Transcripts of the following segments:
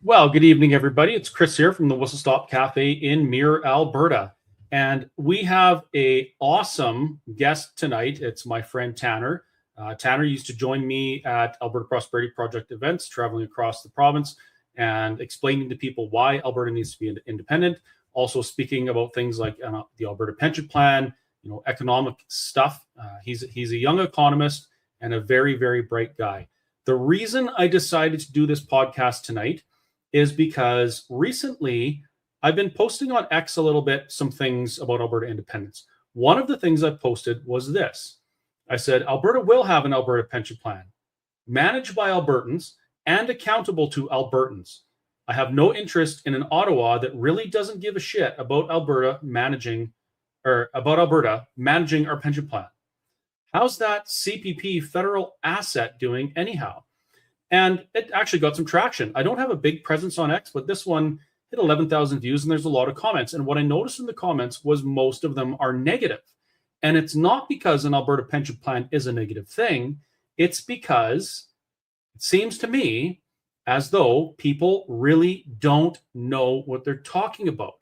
Well, good evening, everybody. It's Chris here from the Whistle Stop Cafe in Mirror, Alberta. And we have an awesome guest tonight. It's my friend Tanner. Tanner used to join me at Alberta Prosperity Project events, traveling across the province and explaining to people why Alberta needs to be independent. Also speaking about things like the Alberta Pension Plan, economic stuff. He's a young economist and a very, very bright guy. The reason I decided to do this podcast tonight is because recently I've been posting on X a little bit, some things about Alberta independence. One of the things I posted was this. I said, Alberta will have an Alberta pension plan managed by Albertans and accountable to Albertans. I have no interest in an Ottawa that really doesn't give a shit about Alberta managing our pension plan. How's that CPP federal asset doing anyhow? And it actually got some traction. I don't have a big presence on X, but this one hit 11,000 views and there's a lot of comments. And what I noticed in the comments was most of them are negative. And it's not because an Alberta pension plan is a negative thing. It's because it seems to me as though people really don't know what they're talking about.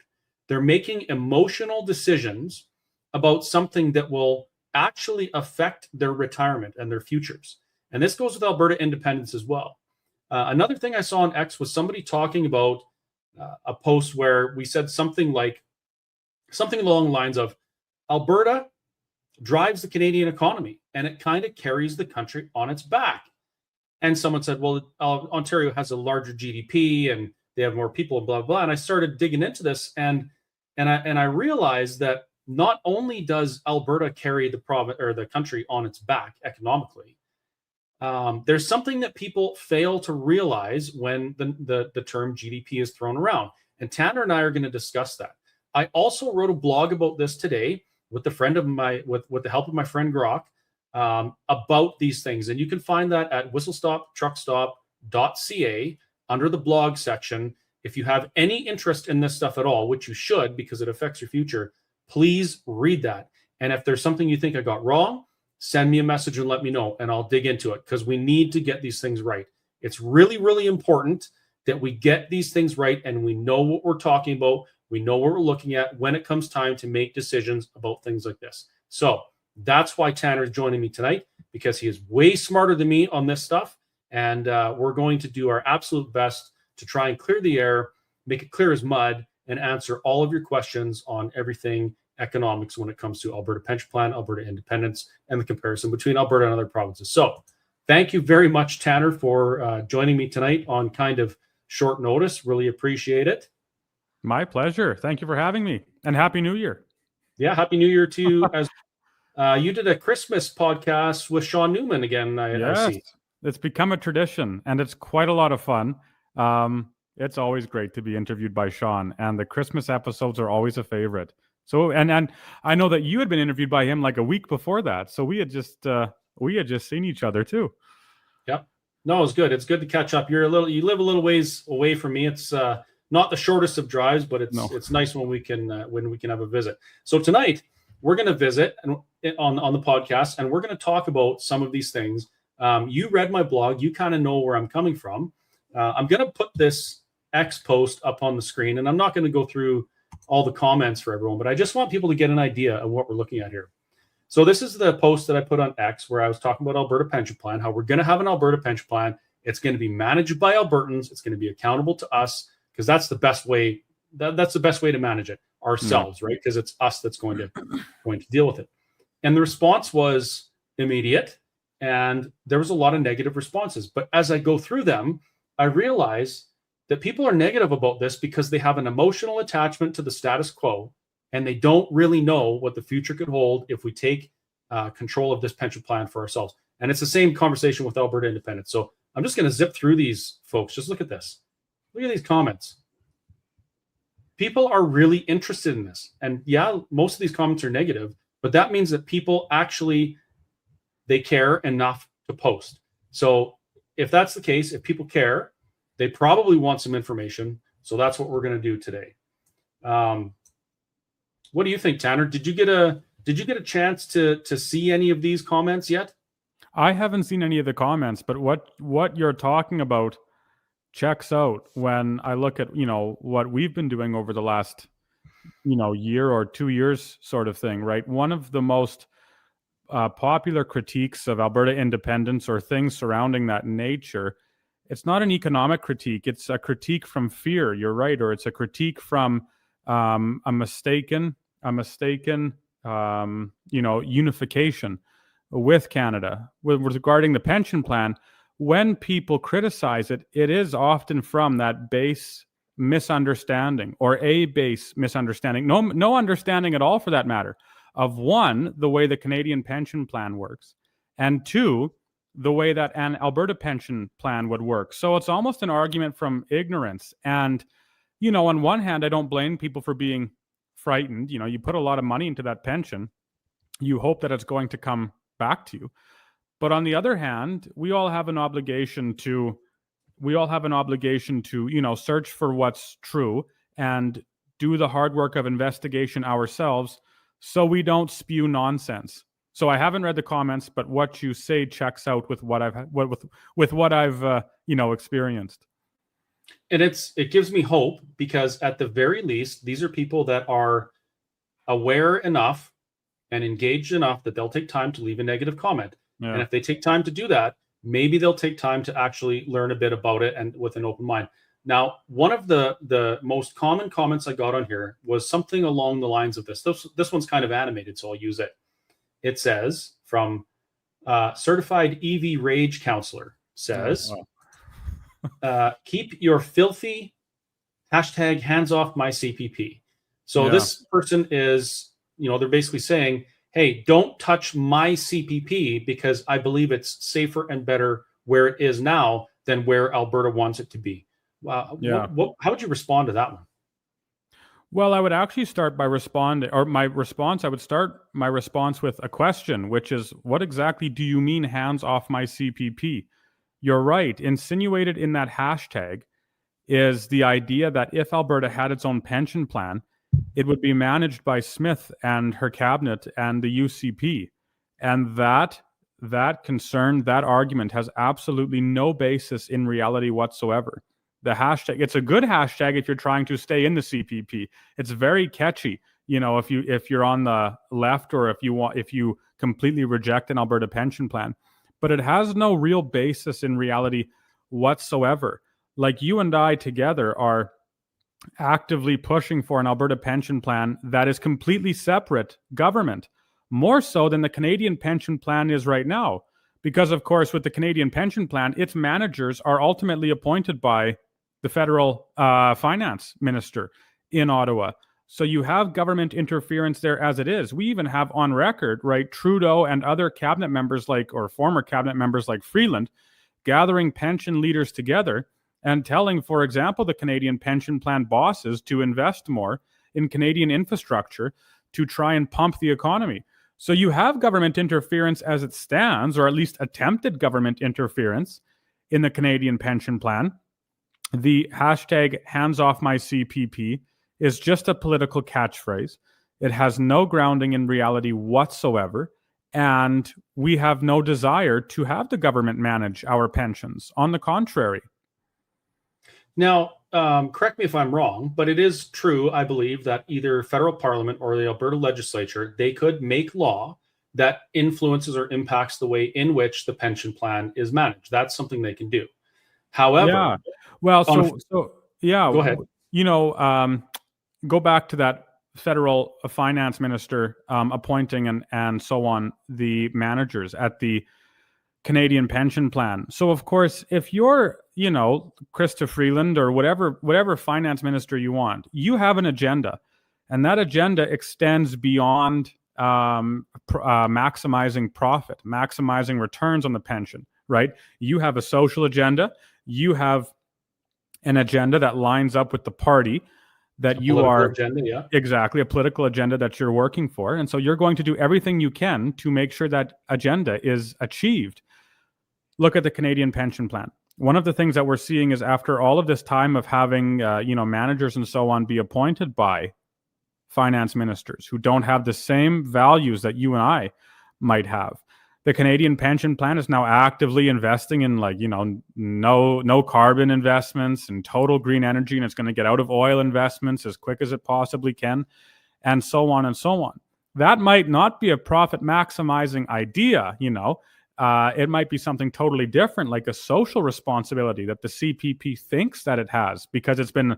They're making emotional decisions about something that will actually affect their retirement and their futures. And this goes with Alberta independence as well. Another thing I saw on X was somebody talking about a post where we said something along the lines of Alberta drives the Canadian economy and it kind of carries the country on its back. And someone said, well, Ontario has a larger GDP and they have more people and blah, blah. And I started digging into this and I realized that not only does Alberta carry the province or the country on its back economically, there's something that people fail to realize when the term GDP is thrown around. And Tanner and I are going to discuss that. I also wrote a blog about this today with the help of my friend Grok about these things. And you can find that at whistlestoptruckstop.ca under the blog section. If you have any interest in this stuff at all, which you should because it affects your future, please read that. And if there's something you think I got wrong, send me a message and let me know, and I'll dig into it because we need to get these things right. It's really, really important that we get these things right and we know what we're talking about. We know what we're looking at when it comes time to make decisions about things like this. So that's why Tanner is joining me tonight, because he is way smarter than me on this stuff. And we're going to do our absolute best to try and clear the air, make it clear as mud, and answer all of your questions on everything economics when it comes to Alberta Pension Plan, Alberta independence, and the comparison between Alberta and other provinces. So thank you very much, Tanner, for joining me tonight on kind of short notice. Really appreciate it. My pleasure. Thank you for having me, and Happy New Year. Yeah, Happy New Year to you. As you did a Christmas podcast with Sean Newman again, I see. It's become a tradition, and it's quite a lot of fun. It's always great to be interviewed by Sean, and the Christmas episodes are always a favorite. So, and I know that you had been interviewed by him like a week before that. So we had just seen each other too. Yep. No, it's good. It's good to catch up. You live a little ways away from me. It's not the shortest of drives, but it's nice when we can have a visit. So tonight we're going to visit on the podcast, and we're going to talk about some of these things. You read my blog. You kind of know where I'm coming from. I'm going to put this X post up on the screen, and I'm not going to go through all the comments for everyone, but I just want people to get an idea of what we're looking at here. So this is the post that I put on X where I was talking about Alberta Pension Plan, how we're going to have an Alberta Pension Plan. It's going to be managed by Albertans. It's going to be accountable to us because that's the best way. That's the best way to manage it ourselves, right? Because it's us that's going to deal with it. And the response was immediate, and there was a lot of negative responses. But as I go through them, I realize that people are negative about this because they have an emotional attachment to the status quo, and they don't really know what the future could hold if we take control of this pension plan for ourselves. And it's the same conversation with Alberta independence. So I'm just going to zip through these, folks. Just look at this. Look at these comments. People are really interested in this. And yeah, most of these comments are negative, but that means that people actually, they care enough to post. So if that's the case, if people care, they probably want some information. So that's what we're going to do today. What do you think, Tanner? Did you get a chance to see any of these comments yet? I haven't seen any of the comments, but what you're talking about checks out when I look at, what we've been doing over the last, year or 2 years sort of thing, right? One of the most popular critiques of Alberta independence or things surrounding that nature, it's not an economic critique. It's a critique from fear. You're right. Or it's a critique from a mistaken, unification with Canada regarding the pension plan. When people criticize it, it is often from that base misunderstanding or a base misunderstanding, no understanding at all for that matter, of one, the way the Canadian pension plan works, and two, the way that an Alberta pension plan would work. So it's almost an argument from ignorance. And, on one hand, I don't blame people for being frightened. You put a lot of money into that pension. You hope that it's going to come back to you. But on the other hand, we all have an obligation to search for what's true and do the hard work of investigation ourselves so we don't spew nonsense. So I haven't read the comments, but what you say checks out with what I've experienced. And it gives me hope, because at the very least, these are people that are aware enough and engaged enough that they'll take time to leave a negative comment. Yeah. And if they take time to do that, maybe they'll take time to actually learn a bit about it and with an open mind. Now, one of the most common comments I got on here was something along the lines of this. This one's kind of animated, so I'll use it. It says, from certified EV rage counselor, says, keep your filthy hashtag hands off my CPP. So this person is, they're basically saying, hey, don't touch my CPP because I believe it's safer and better where it is now than where Alberta wants it to be. How would you respond to that one? Well, I would actually start by responding, or I would start my response with a question, which is, what exactly do you mean hands off my CPP? You're right. Insinuated in that hashtag is the idea that if Alberta had its own pension plan, it would be managed by Smith and her cabinet and the UCP. And that concern, that argument has absolutely no basis in reality whatsoever. The hashtag, it's a good hashtag if you're trying to stay in the CPP. It's very catchy. If you're on the left, or if you completely reject an Alberta pension plan, but it has no real basis in reality whatsoever. Like, you and I together are actively pushing for an Alberta pension plan that is completely separate government, more so than the Canadian pension plan is right now. Because, of course, with the Canadian pension plan, its managers are ultimately appointed by the federal finance minister in Ottawa. So you have government interference there as it is. We even have on record, right, Trudeau and other cabinet members or former cabinet members like Freeland gathering pension leaders together and telling, for example, the Canadian pension plan bosses to invest more in Canadian infrastructure to try and pump the economy. So you have government interference as it stands, or at least attempted government interference in the Canadian pension plan. The hashtag hands off my CPP is just a political catchphrase. It has no grounding in reality whatsoever. And we have no desire to have the government manage our pensions. On the contrary. Now, correct me if I'm wrong, but it is true, I believe, that either federal parliament or the Alberta legislature, they could make law that influences or impacts the way in which the pension plan is managed. That's something they can do. However, go ahead. Go back to that federal finance minister appointing and so on the managers at the Canadian pension plan. So, of course, if you're, Chrystia Freeland or whatever finance minister you want, you have an agenda, and that agenda extends beyond maximizing profit, maximizing returns on the pension, right? You have a social agenda. You have an agenda that lines up with the party that you are agenda, exactly a political agenda that you're working for. And so you're going to do everything you can to make sure that agenda is achieved. Look at the Canadian pension plan. One of the things that we're seeing is, after all of this time of having, managers and so on be appointed by finance ministers who don't have the same values that you and I might have, The Canadian Pension Plan is now actively investing in no carbon investments and total green energy, and it's going to get out of oil investments as quick as it possibly can, and so on and so on. That might not be a profit maximizing idea, it might be something totally different, like a social responsibility that the CPP thinks that it has, because it's been,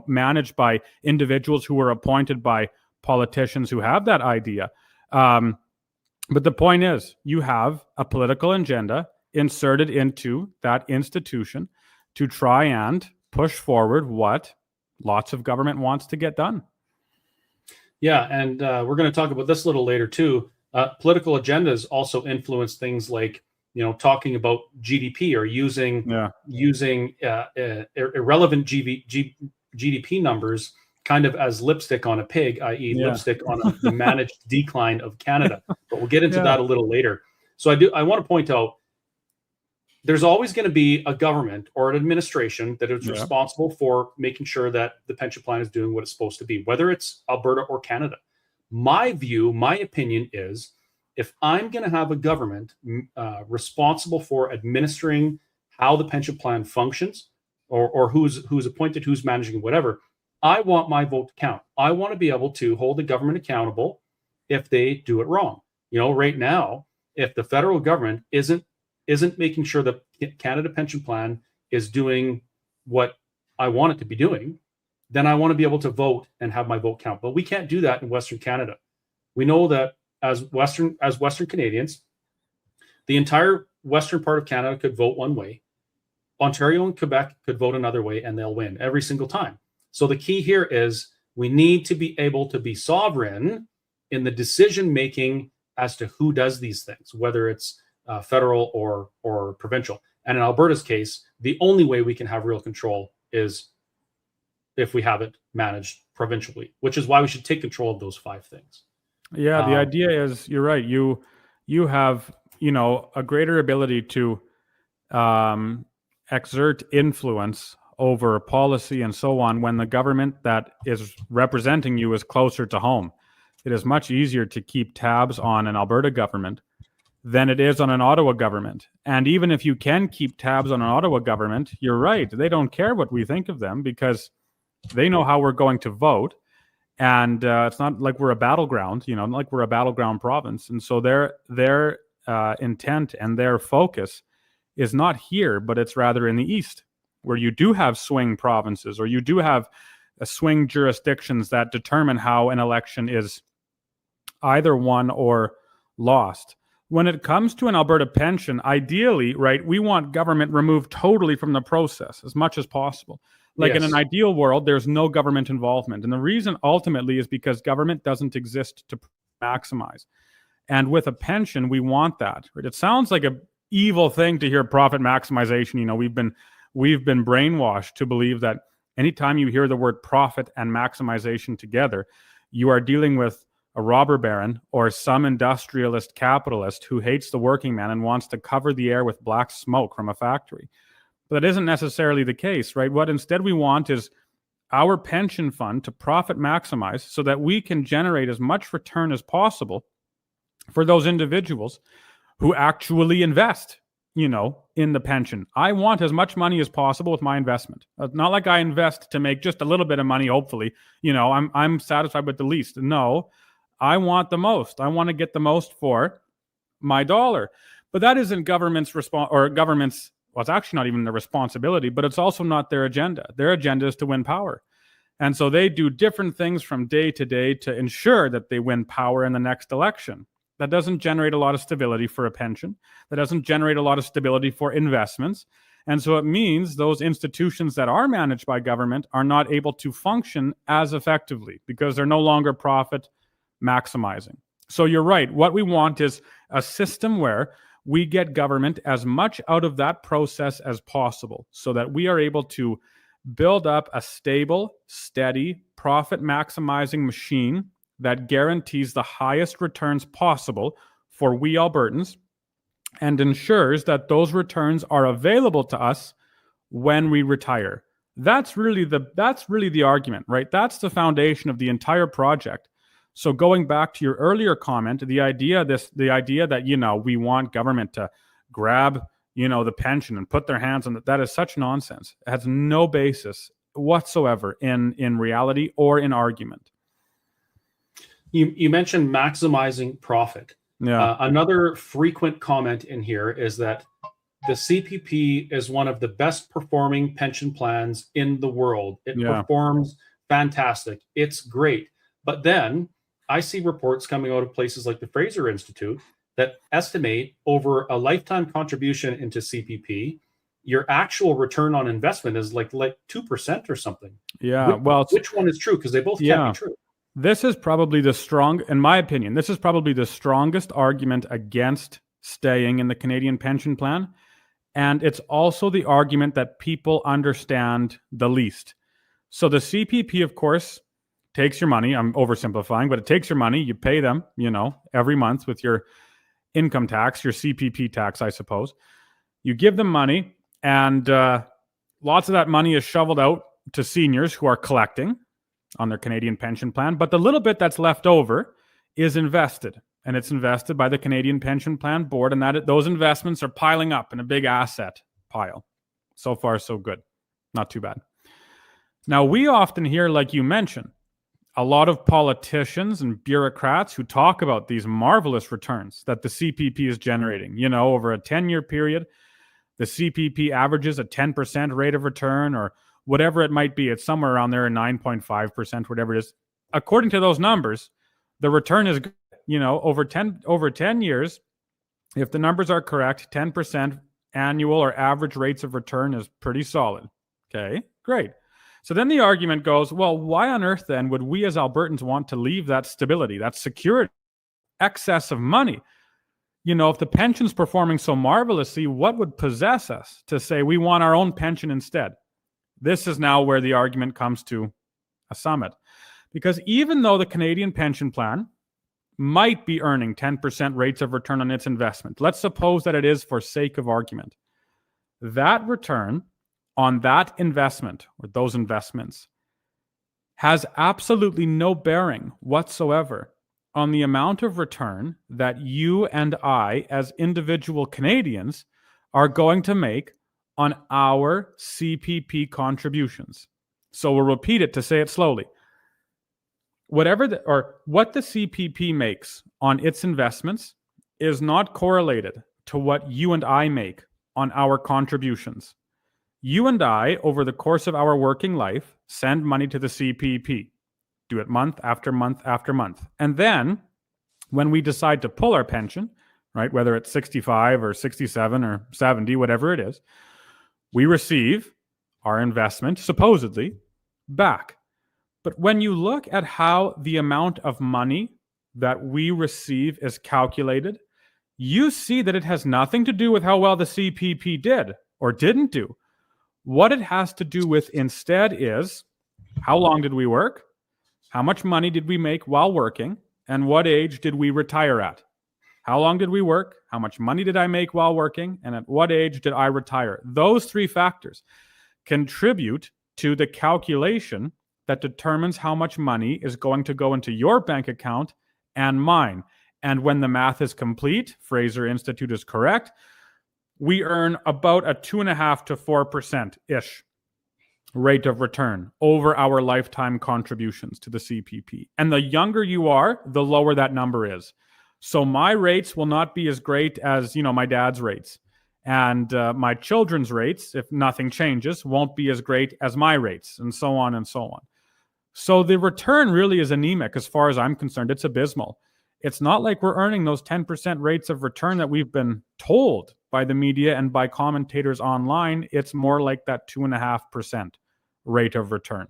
managed by individuals who were appointed by politicians who have that idea. But the point is, you have a political agenda inserted into that institution to try and push forward what lots of government wants to get done. Yeah, and we're going to talk about this a little later too. Political agendas also influence things like, talking about GDP or using irrelevant GDP numbers kind of as lipstick on a pig, i.e. lipstick on the managed decline of Canada. But we'll get into that a little later. So I want to point out, there's always going to be a government or an administration that is responsible for making sure that the pension plan is doing what it's supposed to be, whether it's Alberta or Canada. My opinion is, if I'm going to have a government responsible for administering how the pension plan functions, or who's appointed, who's managing, whatever, I want my vote to count. I want to be able to hold the government accountable if they do it wrong. Right now, if the federal government isn't making sure that Canada Pension Plan is doing what I want it to be doing, then I want to be able to vote and have my vote count. But we can't do that in Western Canada. We know that as Western Canadians, the entire western part of Canada could vote one way. Ontario and Quebec could vote another way, and they'll win every single time. So the key here is we need to be able to be sovereign in the decision making as to who does these things, whether it's federal or provincial. And in Alberta's case, the only way we can have real control is if we have it managed provincially, which is why we should take control of those 5 things. Yeah, the idea is, you're right. You have, a greater ability to exert influence over policy and so on when the government that is representing you is closer to home. It is much easier to keep tabs on an Alberta government than it is on an Ottawa government. And even if you can keep tabs on an Ottawa government, you're right. They don't care what we think of them because they know how we're going to vote. And it's not like we're a battleground, like we're a battleground province. And so their intent and their focus is not here, but it's rather in the east, where you do have swing provinces, or you do have swing jurisdictions that determine how an election is either won or lost. When it comes to an Alberta pension, ideally, right, we want government removed totally from the process as much as possible. Like in an ideal world, there's no government involvement. And the reason ultimately is because government doesn't exist to maximize. And with a pension, we want that. Right? It sounds like a evil thing to hear profit maximization. We've been brainwashed to believe that anytime you hear the word profit and maximization together, you are dealing with a robber baron or some industrialist capitalist who hates the working man and wants to cover the air with black smoke from a factory. But that isn't necessarily the case, right? What instead we want is our pension fund to profit maximize so that we can generate as much return as possible for those individuals who actually invest, in the pension. I want as much money as possible with my investment. Not like I invest to make just a little bit of money, hopefully. I'm satisfied with the least. No, I want the most. I want to get the most for my dollar. But that isn't government's well, it's actually not even their responsibility, but it's also not their agenda. Their agenda is to win power. And so they do different things from day to day to ensure that they win power in the next election. That doesn't generate a lot of stability for a pension. That doesn't generate a lot of stability for investments. And so it means those institutions that are managed by government are not able to function as effectively because they're no longer profit maximizing. So you're right. What we want is a system where we get government as much out of that process as possible so that we are able to build up a stable, steady, profit maximizing machine that guarantees the highest returns possible for we Albertans and ensures that those returns are available to us when we retire. That's really the argument, right? That's the foundation of the entire project. So going back to your earlier comment, the idea that, we want government to grab, the pension and put their hands on it, that is such nonsense. It has no basis whatsoever in reality or in argument. You mentioned maximizing profit. Yeah. Another frequent comment in here is that the CPP is one of the best performing pension plans in the world. It performs fantastic. It's great. But then I see reports coming out of places like the Fraser Institute that estimate over a lifetime contribution into CPP, your actual return on investment is like 2% or something. Yeah. Which one is true? Because they both can't be true. This is probably in my opinion, this is probably the strongest argument against staying in the Canadian Pension Plan. And it's also the argument that people understand the least. So the CPP, of course, takes your money. I'm oversimplifying, but it takes your money. You pay them, every month with your income tax, your CPP tax, I suppose. You give them money, and lots of that money is shoveled out to seniors who are collecting on their Canadian Pension Plan. But the little bit that's left over is invested, and it's invested by the Canadian Pension Plan Board, and those investments are piling up in a big asset pile. So far, so good. Not too bad. Now, we often hear, like you mentioned, a lot of politicians and bureaucrats who talk about these marvelous returns that the CPP is generating. Over a 10-year period, the CPP averages a 10% rate of return, or whatever it might be. It's somewhere around there, 9.5%, whatever it is. According to those numbers, the return is, over 10 years, if the numbers are correct, 10% annual or average rates of return is pretty solid. Okay, great. So then the argument goes, well, why on earth then would we as Albertans want to leave that stability, that security, excess of money? If the pension's performing so marvelously, what would possess us to say we want our own pension instead? This is now where the argument comes to a summit. Because even though the Canadian Pension Plan might be earning 10% rates of return on its investment, let's suppose that it is for sake of argument, that return on that investment or those investments has absolutely no bearing whatsoever on the amount of return that you and I, as individual Canadians, are going to make on our CPP contributions. So we'll repeat it to say it slowly. What the CPP makes on its investments is not correlated to what you and I make on our contributions. You and I, over the course of our working life, send money to the CPP, do it month after month after month. And then when we decide to pull our pension, right, whether it's 65 or 67 or 70, whatever it is, we receive our investment, supposedly, back. But when you look at how the amount of money that we receive is calculated, you see that it has nothing to do with how well the CPP did or didn't do. What it has to do with instead is how long did we work, how much money did we make while working, and what age did we retire at? How long did we work? How much money did I make while working? And at what age did I retire? Those three factors contribute to the calculation that determines how much money is going to go into your bank account and mine. And when the math is complete, Fraser Institute is correct, we earn about a 2.5% to 4%-ish rate of return over our lifetime contributions to the CPP. And the younger you are, the lower that number is. So my rates will not be as great as, my dad's rates. And my children's rates, if nothing changes, won't be as great as my rates, and so on and so on. So the return really is anemic as far as I'm concerned. It's abysmal. It's not like we're earning those 10% rates of return that we've been told by the media and by commentators online. It's more like that 2.5% rate of return.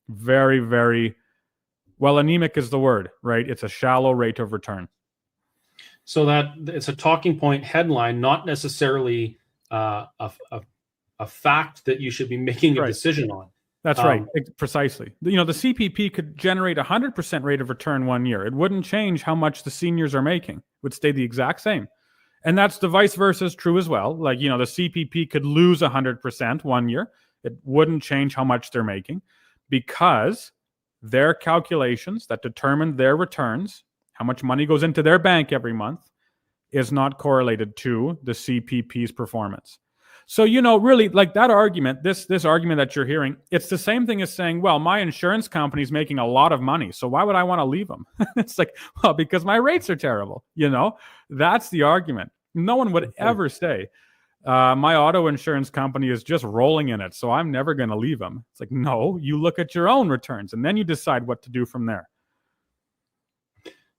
Very, very, well, anemic is the word, right? It's a shallow rate of return. So that it's a talking point headline, not necessarily a fact that you should be making a decision on. That's right. Precisely. The CPP could generate 100% rate of return 1 year. It wouldn't change how much the seniors are making. It would stay the exact same. And that's the vice versa is true as well. Like, the CPP could lose 100% 1 year. It wouldn't change how much they're making because their calculations that determine their returns, how much money goes into their bank every month, is not correlated to the CPP's performance. So, really, like that argument, this argument that you're hearing, it's the same thing as saying, well, my insurance company is making a lot of money, so why would I want to leave them? It's like, well, because my rates are terrible. That's the argument. No one would ever say, my auto insurance company is just rolling in it, so I'm never going to leave them. It's like, no, you look at your own returns, and then you decide what to do from there.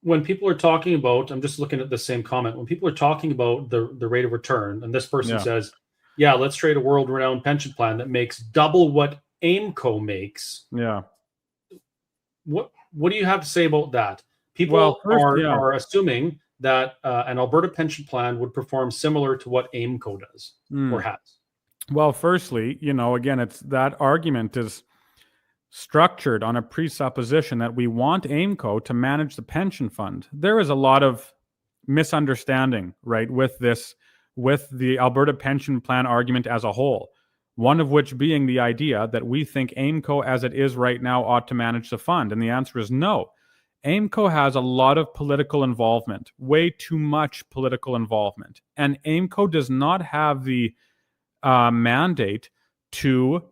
When people are talking about, I'm just looking at the same comment, when people are talking about the rate of return, and this person says, yeah, let's trade a world-renowned pension plan that makes double what AIMCO makes. Yeah. What do you have to say about that? People are assuming that an Alberta pension plan would perform similar to what AIMCO does or has. Well, firstly, again, it's that argument is structured on a presupposition that we want AIMCO to manage the pension fund. There is a lot of misunderstanding, right, with the Alberta Pension Plan argument as a whole. One of which being the idea that we think AIMCO as it is right now ought to manage the fund. And the answer is no. AIMCO has a lot of political involvement, way too much political involvement. And AIMCO does not have the mandate to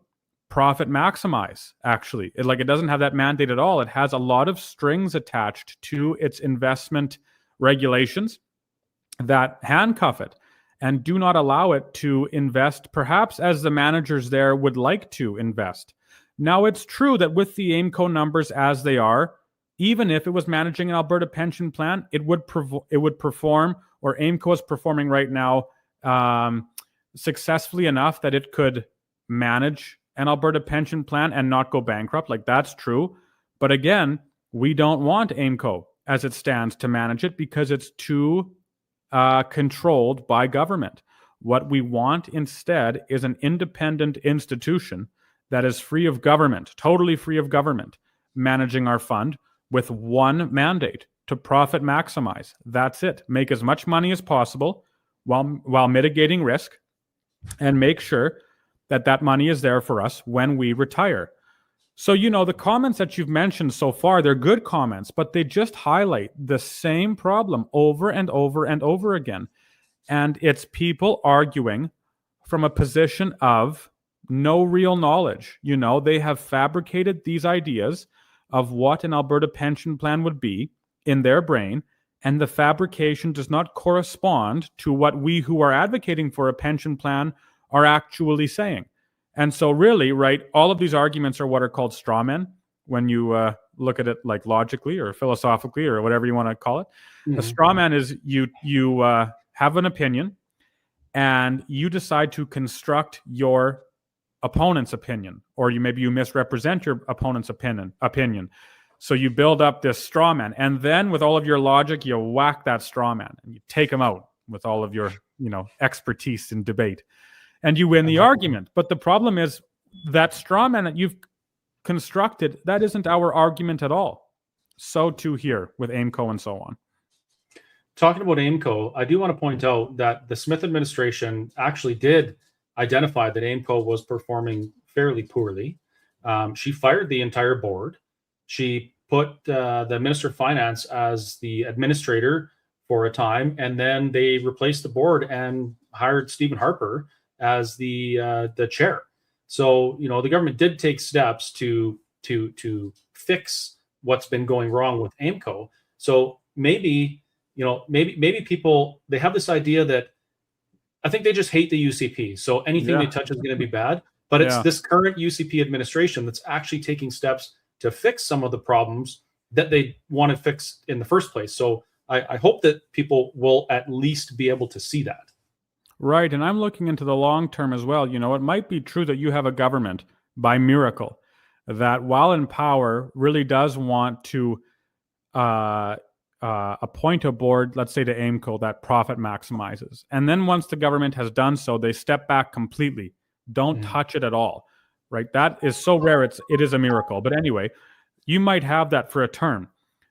profit maximize, actually. It doesn't have that mandate at all. It has a lot of strings attached to its investment regulations that handcuff it and do not allow it to invest perhaps as the managers there would like to invest. Now, it's true that with the AIMCO numbers as they are, even if it was managing an Alberta pension plan, it would perform, or AIMCO is performing right now, successfully enough that it could manage an Alberta pension plan and not go bankrupt. That's true. But again, we don't want AIMCO as it stands to manage it because it's too controlled by government. What we want instead is an independent institution that is free of government, totally free of government, managing our fund with one mandate: to profit maximize. That's it. Make as much money as possible while mitigating risk, and make sure that money is there for us when we retire. So, the comments that you've mentioned so far, they're good comments, but they just highlight the same problem over and over and over again. And it's people arguing from a position of no real knowledge. They have fabricated these ideas of what an Alberta pension plan would be in their brain, and the fabrication does not correspond to what we who are advocating for a pension plan are actually saying. And so really, right, all of these arguments are what are called straw men when you look at it logically or philosophically or whatever you want to call it. Mm-hmm. A straw man is you have an opinion and you decide to construct your opponent's opinion, or you misrepresent your opponent's opinion. So you build up this straw man, and then with all of your logic, you whack that straw man and you take him out with all of your expertise in debate. And you win the argument. But the problem is that straw man that you've constructed, that isn't our argument at all. So too here with AIMCO and so on. Talking about AIMCO, I do want to point out that the Smith administration actually did identify that AIMCO was performing fairly poorly. She fired the entire board. She put the Minister of Finance as the administrator for a time, and then they replaced the board and hired Stephen Harper as the chair. So, the government did take steps to fix what's been going wrong with AIMCO. So maybe people, they have this idea that I think they just hate the UCP. So anything they touch is going to be bad. But it's this current UCP administration that's actually taking steps to fix some of the problems that they want to fix in the first place. So I hope that people will at least be able to see that. Right. And I'm looking into the long term as well. It might be true that you have a government by miracle that, while in power, really does want to appoint a board, let's say to AIMCO, that profit maximizes. And then once the government has done so, they step back completely. Don't touch it at all. Right. That is so rare. It is a miracle. But anyway, you might have that for a term.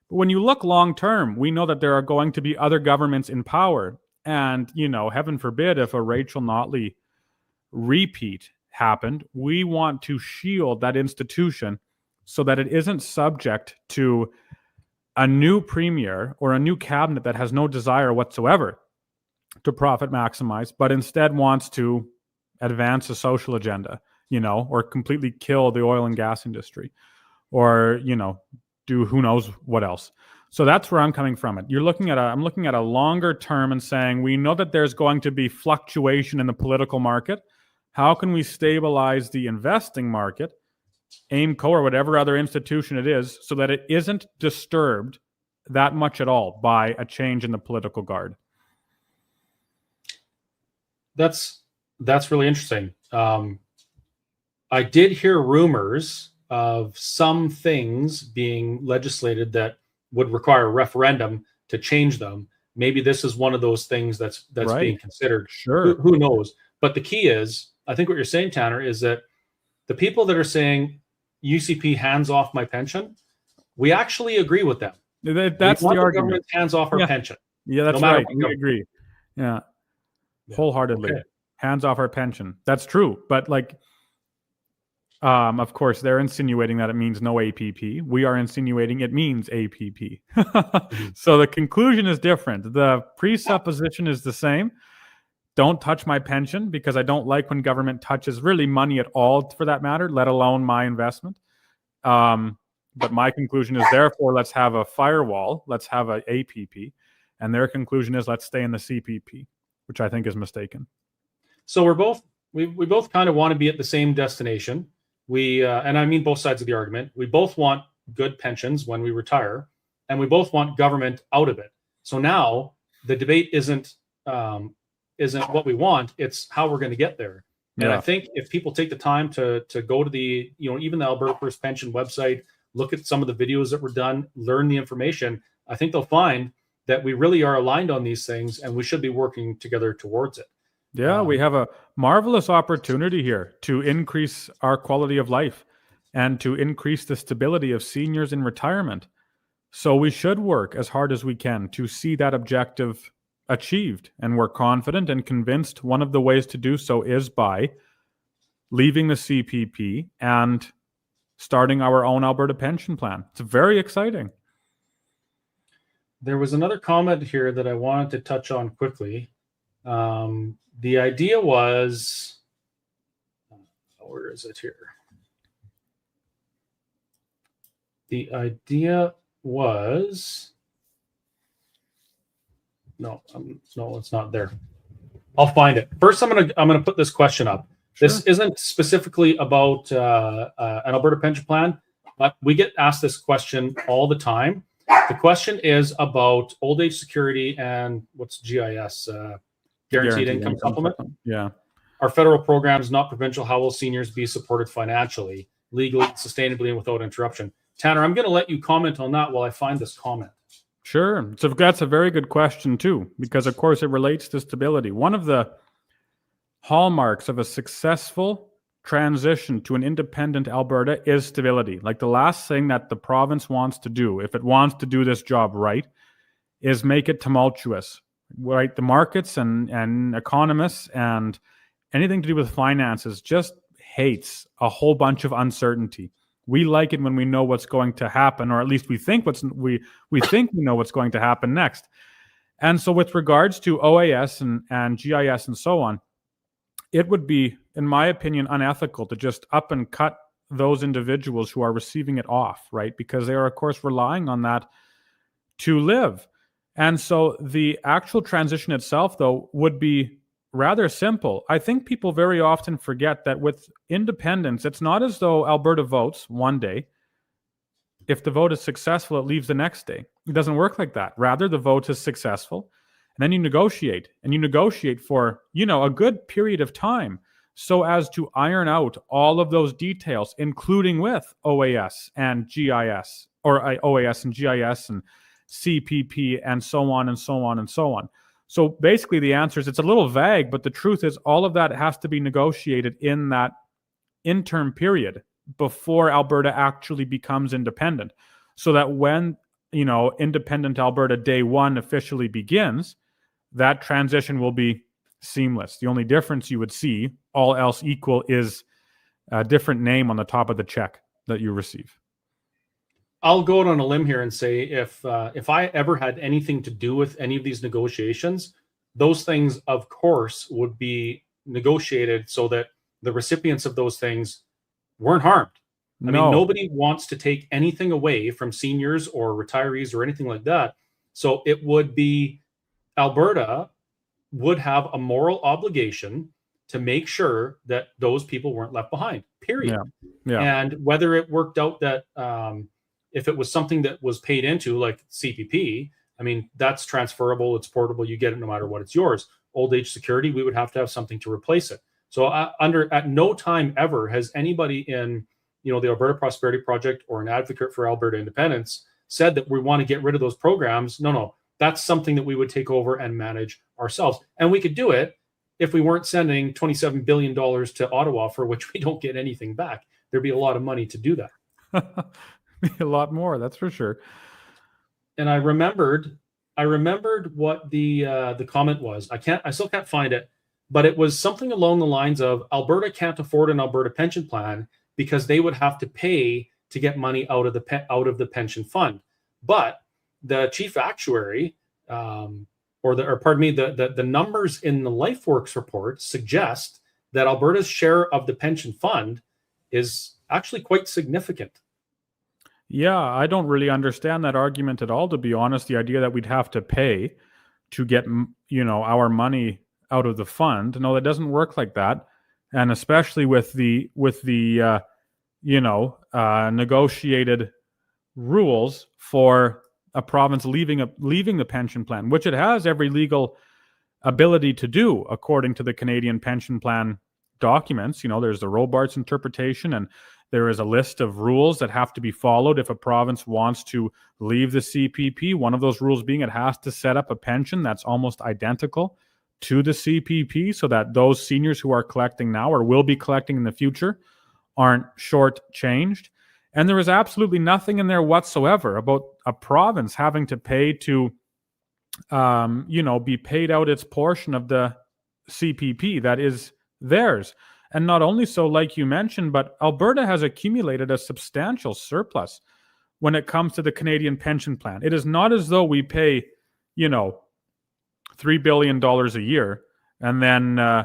But when you look long term, we know that there are going to be other governments in power. And, heaven forbid, if a Rachel Notley repeat happened, we want to shield that institution so that it isn't subject to a new premier or a new cabinet that has no desire whatsoever to profit maximize, but instead wants to advance a social agenda, or completely kill the oil and gas industry, or, do who knows what else. So that's where I'm coming from it. I'm looking at a longer term and saying, we know that there's going to be fluctuation in the political market. How can we stabilize the investing market, AIMCO or whatever other institution it is, so that it isn't disturbed that much at all by a change in the political guard? That's really interesting. I did hear rumors of some things being legislated that would require a referendum to change them. Maybe this is one of those things that's right. Being considered. Sure. Who knows? But the key is, I think what you're saying, Tanner, is that the people that are saying UCP hands off my pension, we actually agree with them. That's the argument. Government hands off our pension. Yeah, that's right. We agree. Yeah. Wholeheartedly. Okay. Hands off our pension. That's true. But of course, they're insinuating that it means no APP. We are insinuating it means APP. So the conclusion is different. The presupposition is the same. Don't touch my pension, because I don't like when government touches really money at all, for that matter, let alone my investment. But my conclusion is, therefore, let's have a firewall. Let's have an APP. And their conclusion is, let's stay in the CPP, which I think is mistaken. So we both kind of want to be at the same destination. And I mean both sides of the argument. We both want good pensions when we retire, and we both want government out of it. So now the debate isn't what we want; it's how we're going to get there. And I think if people take the time to go to the, even the Alberta First Pension website, look at some of the videos that were done, learn the information, I think they'll find that we really are aligned on these things, and we should be working together towards it. Yeah, we have a marvelous opportunity here to increase our quality of life and to increase the stability of seniors in retirement. So we should work as hard as we can to see that objective achieved. And we're confident and convinced one of the ways to do so is by leaving the CPP and starting our own Alberta Pension Plan. It's very exciting. There was another comment here that I wanted to touch on quickly. The idea was, where is it here? The idea was, no, it's not there. I'll find it. First, I'm gonna put this question up. Sure. This isn't specifically about an Alberta Pension Plan, but we get asked this question all the time. The question is about old age security and what's GIS, guaranteed income supplement. Yeah. Our federal programs, not provincial. How will seniors be supported financially, legally, sustainably, and without interruption? Tanner, I'm going to let you comment on that while I find this comment. Sure. So that's a very good question too, because of course it relates to stability. One of the hallmarks of a successful transition to an independent Alberta is stability. Like the last thing that the province wants to do, if it wants to do this job right, is make it tumultuous. Right, the markets and economists and anything to do with finances just hates a whole bunch of uncertainty. We like it when we know what's going to happen, or at least we think we think we know what's going to happen next. And so, with regards to OAS and GIS and so on, it would be, in my opinion, unethical to just up and cut those individuals who are receiving it off, right? Because they are, of course, relying on that to live. And so the actual transition itself, though, would be rather simple. I think people very often forget that with independence, it's not as though Alberta votes one day. If the vote is successful, it leaves the next day. It doesn't work like that. Rather, the vote is successful, and then you negotiate. And you negotiate for, a good period of time so as to iron out all of those details, including with OAS and GIS, or OAS and GIS and CPP and so on and so on and so on. So basically the answer is, it's a little vague, but the truth is all of that has to be negotiated in that interim period before Alberta actually becomes independent. So that when, independent Alberta day one officially begins, that transition will be seamless. The only difference you would see, all else equal, is a different name on the top of the check that you receive. I'll go out on a limb here and say if I ever had anything to do with any of these negotiations, those things, of course, would be negotiated so that the recipients of those things weren't harmed. I mean, No. nobody wants to take anything away from seniors or retirees or anything like that. So it would be Alberta would have a moral obligation to make sure that those people weren't left behind, period. Yeah. Yeah. And whether it worked out that if it was something that was paid into, like CPP, I mean, that's transferable, it's portable, you get it no matter what, it's yours. Old age security, we would have to have something to replace it. So at no time ever has anybody in the Alberta Prosperity Project or an advocate for Alberta independence said that we want to get rid of those programs. No, that's something that we would take over and manage ourselves. And we could do it if we weren't sending $27 billion to Ottawa, for which we don't get anything back. There'd be a lot of money to do that. A lot more, that's for sure. And I remembered what the comment was. I still can't find it, but it was something along the lines of Alberta can't afford an Alberta pension plan because they would have to pay to get money out of the pension fund. But the chief actuary, the numbers in the LifeWorks report suggest that Alberta's share of the pension fund is actually quite significant. Yeah, I don't really understand that argument at all, to be honest. The idea that we'd have to pay to get, our money out of the fund. No, that doesn't work like that. And especially with the negotiated rules for a province leaving the pension plan, which it has every legal ability to do according to the Canadian Pension Plan documents. There's the Robarts interpretation, and there is a list of rules that have to be followed if a province wants to leave the CPP. One of those rules being it has to set up a pension that's almost identical to the CPP so that those seniors who are collecting now or will be collecting in the future aren't shortchanged. And there is absolutely nothing in there whatsoever about a province having to pay to, be paid out its portion of the CPP that is theirs. And not only so, like you mentioned, but Alberta has accumulated a substantial surplus when it comes to the Canadian Pension Plan. It is not as though we pay, $3 billion a year and then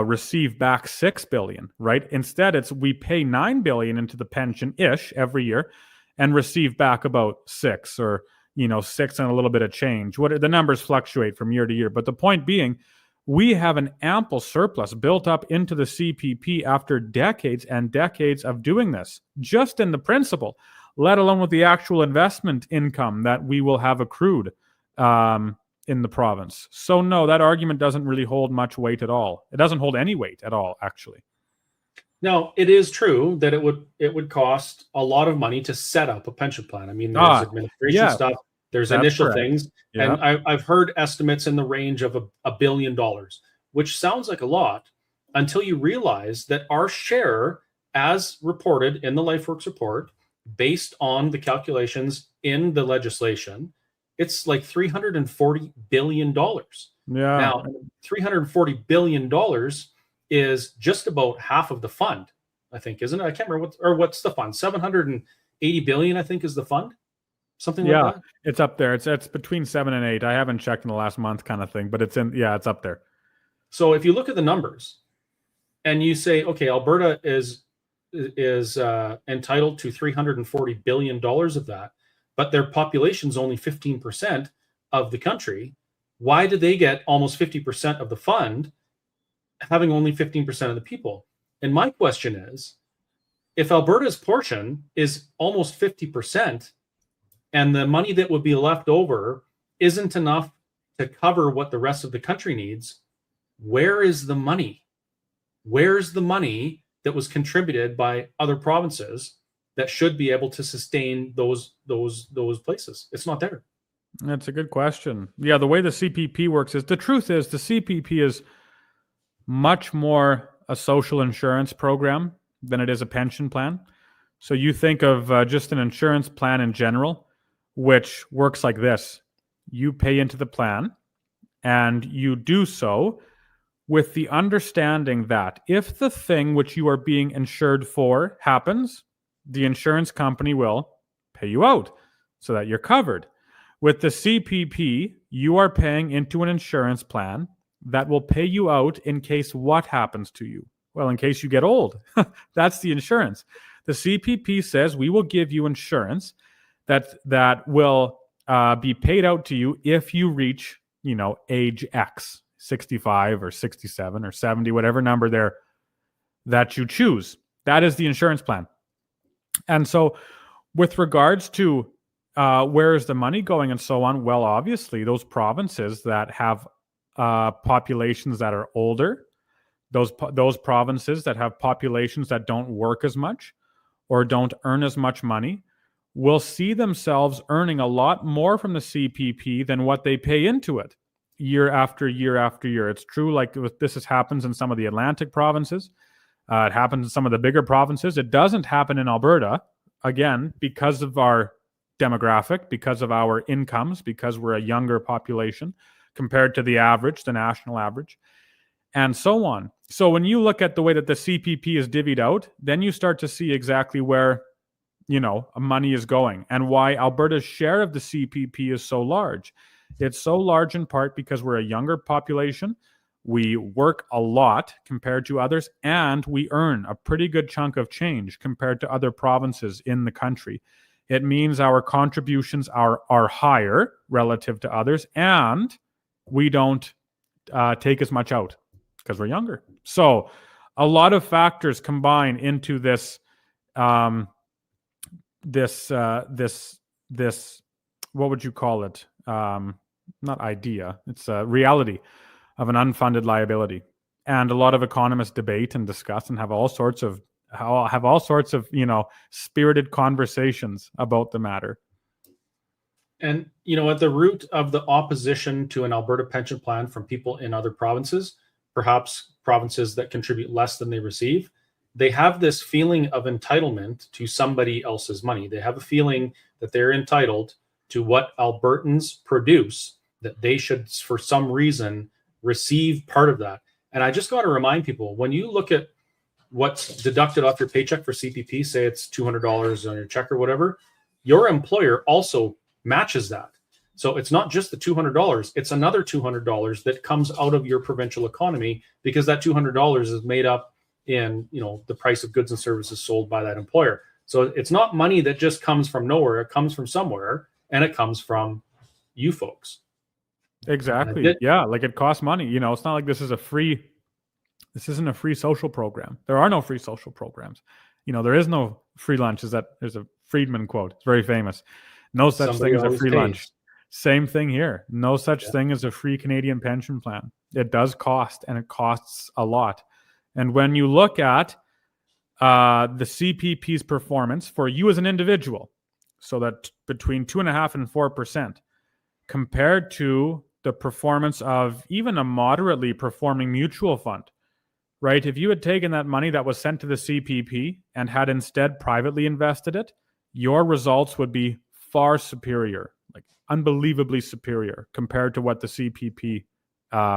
receive back $6 billion, right? Instead, we pay $9 billion into the pension-ish every year and receive back about 6 or, 6 and a little bit of change. The numbers fluctuate from year to year. But the point being, we have an ample surplus built up into the CPP after decades and decades of doing this, just in the principle, let alone with the actual investment income that we will have accrued in the province. So no, that argument doesn't really hold much weight at all. It doesn't hold any weight at all, actually. Now, it is true that it would cost a lot of money to set up a pension plan. I mean, there's administration stuff. There's initial things. Yeah. And I've heard estimates in the range of $1 billion, which sounds like a lot until you realize that our share, as reported in the LifeWorks report, based on the calculations in the legislation, it's like $340 billion. Yeah. Now, $340 billion is just about half of the fund, I think, isn't it? I can't remember what's the fund. 780 billion, I think, is the fund. Something like that. It's up there. It's between 7 and 8. I haven't checked in the last month, kind of thing, but it's up there. So if you look at the numbers, and you say, okay, Alberta is entitled to $340 billion of that, but their population's only 15% of the country. Why did they get almost 50% of the fund, having only 15% of the people? And my question is, if Alberta's portion is almost 50%, and the money that would be left over isn't enough to cover what the rest of the country needs, where is the money? Where's the money that was contributed by other provinces that should be able to sustain those places? It's not there. That's a good question. Yeah, the way the CPP works is, the truth is the CPP is much more a social insurance program than it is a pension plan. So you think of just an insurance plan in general, which works like this. You pay into the plan, and you do so with the understanding that if the thing which you are being insured for happens, the insurance company will pay you out so that you're covered. With the CPP, you are paying into an insurance plan that will pay you out in case what happens to you? Well, in case you get old. That's the insurance. The CPP says we will give you insurance that will be paid out to you if you reach, age X, 65 or 67 or 70, whatever number there that you choose. That is the insurance plan. And so with regards to where is the money going and so on, well, obviously those provinces that have populations that are older, those provinces that have populations that don't work as much or don't earn as much money will see themselves earning a lot more from the CPP than what they pay into it year after year after year. It's true, like this happens in some of the Atlantic provinces. It happens in some of the bigger provinces. It doesn't happen in Alberta, again, because of our demographic, because of our incomes, because we're a younger population compared to the average, the national average, and so on. So when you look at the way that the CPP is divvied out, then you start to see exactly where, money is going and why Alberta's share of the CPP is so large. It's so large in part because we're a younger population. We work a lot compared to others, and we earn a pretty good chunk of change compared to other provinces in the country. It means our contributions are higher relative to others, and we don't take as much out because we're younger. So a lot of factors combine into this what would you call it? Not idea. It's a reality of an unfunded liability. And a lot of economists debate and discuss and have all sorts of spirited conversations about the matter. And, at the root of the opposition to an Alberta pension plan from people in other provinces, perhaps provinces that contribute less than they receive, they have this feeling of entitlement to somebody else's money. They have a feeling that they're entitled to what Albertans produce, that they should, for some reason, receive part of that. And I just got to remind people, when you look at what's deducted off your paycheck for CPP, say it's $200 on your check or whatever, your employer also matches that. So it's not just the $200, it's another $200 that comes out of your provincial economy, because that $200 is made up in, the price of goods and services sold by that employer. So it's not money that just comes from nowhere. It comes from somewhere, and it comes from you folks. Exactly. Yeah. Like it costs money. It's not like this isn't a free social program. There are no free social programs. There is no free lunch. There's a Friedman quote. It's very famous. No such thing as a free lunch. Same thing here. No such thing as a free Canadian pension plan. It does cost, and it costs a lot. And when you look at the CPP's performance for you as an individual, so that between 2.5% and 4%, compared to the performance of even a moderately performing mutual fund, right? If you had taken that money that was sent to the CPP and had instead privately invested it, your results would be far superior, like unbelievably superior compared to what the CPP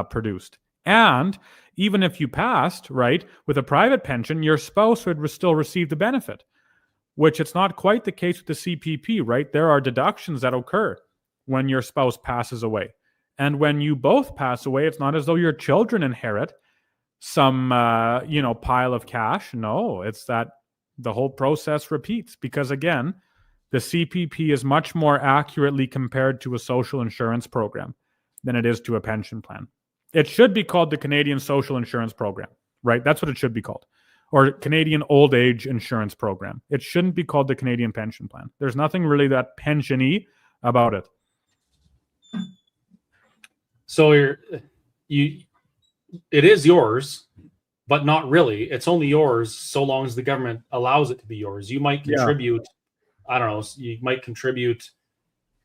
produced. And even if you passed, right, with a private pension, your spouse would still receive the benefit, which it's not quite the case with the CPP, right? There are deductions that occur when your spouse passes away. And when you both pass away, it's not as though your children inherit some, pile of cash. No, it's that the whole process repeats because, again, the CPP is much more accurately compared to a social insurance program than it is to a pension plan. It should be called the Canadian Social Insurance Program, right? That's what it should be called. Or Canadian Old Age Insurance Program. It shouldn't be called the Canadian Pension Plan. There's nothing really that pension-y about it. So it is yours, but not really. It's only yours so long as the government allows it to be yours. You might contribute, I don't know, you might contribute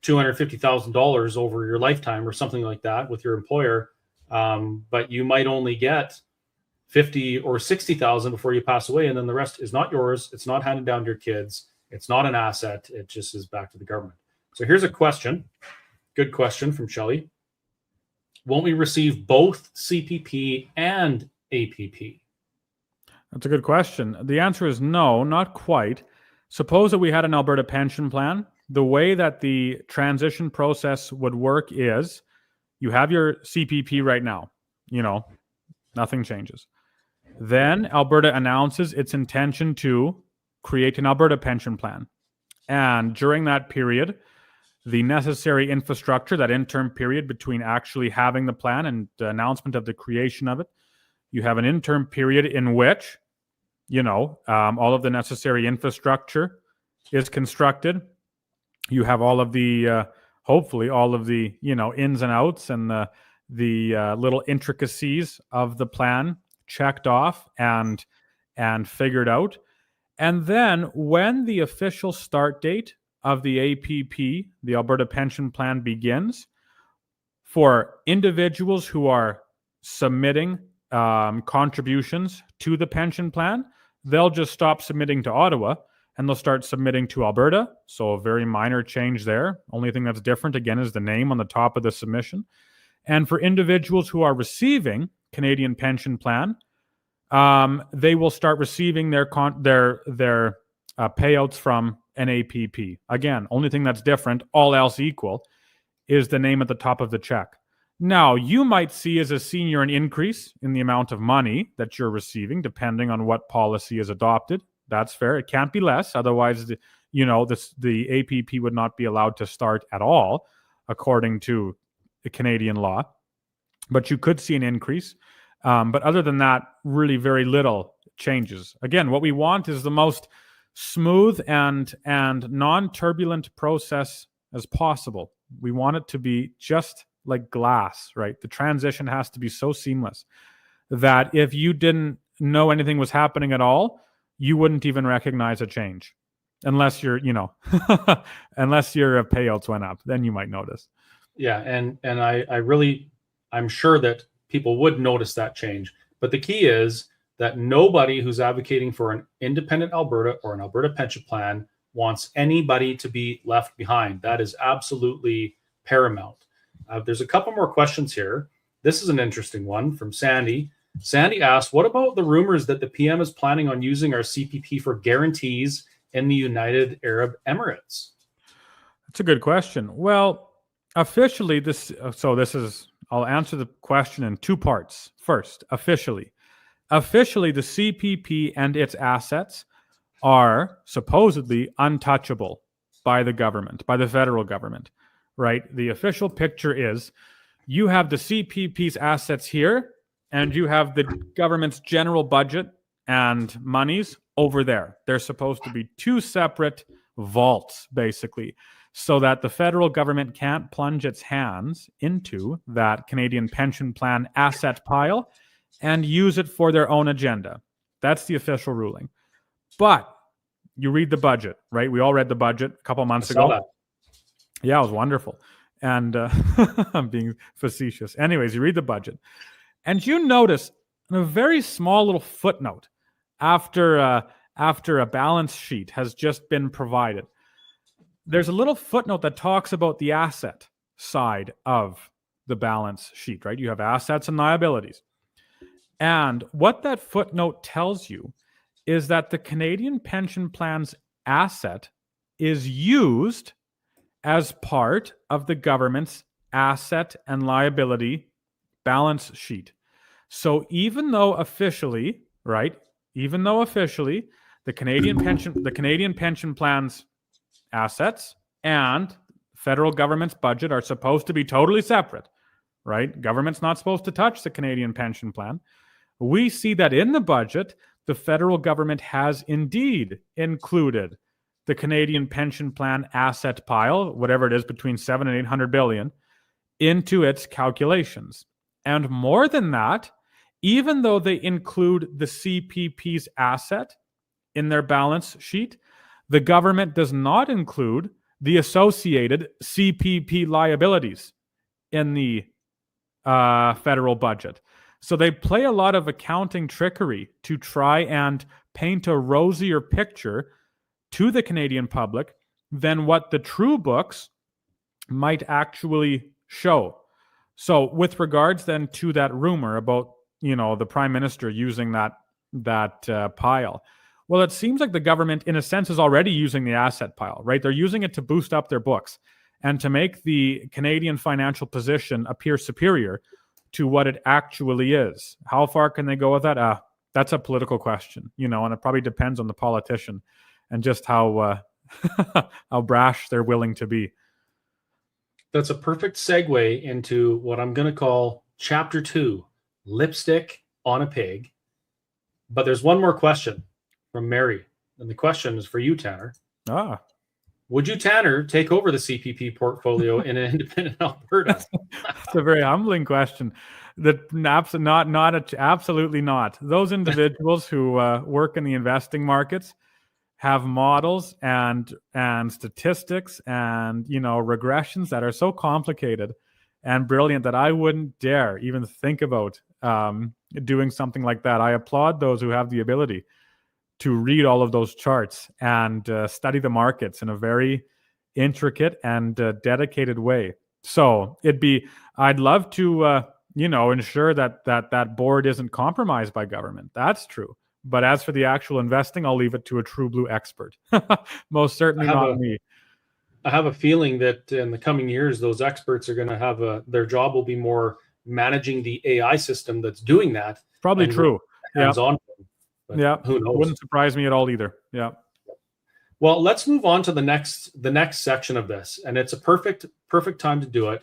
$250,000 over your lifetime or something like that with your employer, but you might only get 50 or 60,000 before you pass away, and then the rest is not yours. It's not handed down to your kids. It's not an asset. It just is back to the government. So here's a question. Good question from Shelley. Won't we receive both CPP and APP? That's a good question. The answer is no, not quite. Suppose that we had an Alberta pension plan. The way that the transition process would work is you have your CPP right now, nothing changes. Then Alberta announces its intention to create an Alberta pension plan. And during that period, the necessary infrastructure, that interim period between actually having the plan and the announcement of the creation of it, you have an interim period in which, all of the necessary infrastructure is constructed. You have all of the, hopefully, all of the, ins and outs and the little intricacies of the plan checked off and figured out. And then when the official start date of the APP, the Alberta Pension Plan, begins, for individuals who are submitting contributions to the pension plan, they'll just stop submitting to Ottawa and they'll start submitting to Alberta. So a very minor change there. Only thing that's different, again, is the name on the top of the submission. And for individuals who are receiving Canadian Pension Plan, they will start receiving their payouts from an APP. Again, only thing that's different, all else equal, is the name at the top of the check. Now, you might see as a senior an increase in the amount of money that you're receiving, depending on what policy is adopted. That's fair. It can't be less. Otherwise, the APP would not be allowed to start at all, according to the Canadian law. But you could see an increase. But other than that, really very little changes. Again, what we want is the most smooth and non-turbulent process as possible. We want it to be just like glass, right? The transition has to be so seamless that if you didn't know anything was happening at all, you wouldn't even recognize a change. Unless unless your payouts went up, then you might notice. Yeah, and I'm sure that people would notice that change. But the key is that nobody who's advocating for an independent Alberta or an Alberta pension plan wants anybody to be left behind. That is absolutely paramount. There's a couple more questions here. This is an interesting one from Sandy. Sandy asked, what about the rumors that the PM is planning on using our CPP for guarantees in the United Arab Emirates? That's a good question. Well, officially, I'll answer the question in two parts. First, officially, the CPP and its assets are supposedly untouchable by the government, by the federal government, right? The official picture is you have the CPP's assets here and you have the government's general budget and monies over there. They're supposed to be two separate vaults, basically, so that the federal government can't plunge its hands into that Canadian Pension Plan asset pile and use it for their own agenda. That's the official ruling. But you read the budget, right? We all read the budget a couple months ago. That. Yeah, it was wonderful. And I'm being facetious. Anyways, you read the budget. And you notice in a very small little footnote after a balance sheet has just been provided, there's a little footnote that talks about the asset side of the balance sheet, right? You have assets and liabilities. And what that footnote tells you is that the Canadian Pension Plan's asset is used as part of the government's asset and liability balance sheet. So even though officially, the Canadian Pension Plan's assets and federal government's budget are supposed to be totally separate, right? Government's not supposed to touch the Canadian Pension Plan. We see that in the budget, the federal government has indeed included the Canadian Pension Plan asset pile, whatever it is, between 7 and 800 billion, into its calculations. And more than that, even though they include the CPP's asset in their balance sheet, the government does not include the associated CPP liabilities in the federal budget. So they play a lot of accounting trickery to try and paint a rosier picture to the Canadian public than what the true books might actually show. So with regards then to that rumor about, the Prime Minister using that pile, Well, it seems like the government, in a sense, is already using the asset pile, right? They're using it to boost up their books and to make the Canadian financial position appear superior to what it actually is. How far can they go with that? That's a political question, and it probably depends on the politician and just how how brash they're willing to be. That's a perfect segue into what I'm going to call Chapter 2, Lipstick on a Pig. But there's one more question from Mary, and the question is for you, Tanner. Would you, Tanner, take over the CPP portfolio in an independent Alberta? That's a very humbling question. Absolutely not. Those individuals who work in the investing markets have models and statistics and regressions that are so complicated and brilliant that I wouldn't dare even think about doing something like that. I applaud those who have the ability to read all of those charts and study the markets in a very intricate and dedicated way. So I'd love to ensure that board isn't compromised by government. That's true. But as for the actual investing, I'll leave it to a true blue expert. Most certainly not me. I have a feeling that in the coming years, those experts are going to have their job will be more managing the AI system that's doing that. Probably true. Hands-on. Yeah. Who knows? Wouldn't surprise me at all either. Yeah. Well, let's move on to the next section of this, and it's a perfect time to do it.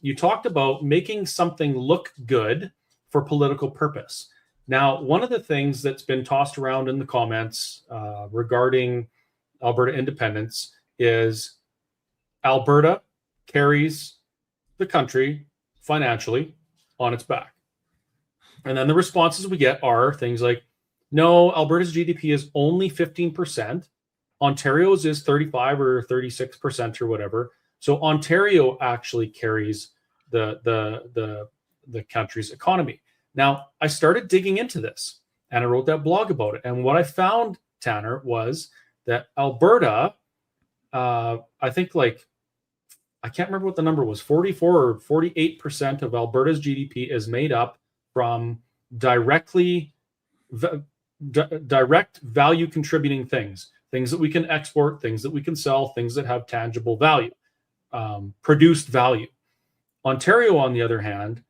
You talked about making something look good for political purpose. Now, one of the things that's been tossed around in the comments regarding Alberta independence is Alberta carries the country financially on its back. And then the responses we get are things like, no, Alberta's GDP is only 15%. Ontario's is 35 or 36% or whatever. So Ontario actually carries the country's economy. Now, I started digging into this and I wrote that blog about it. And what I found, Tanner, was that Alberta, I think I can't remember what the number was, 44 or 48% of Alberta's GDP is made up from direct value contributing things that we can export, things that we can sell, things that have tangible value, produced value. Ontario, on the other hand,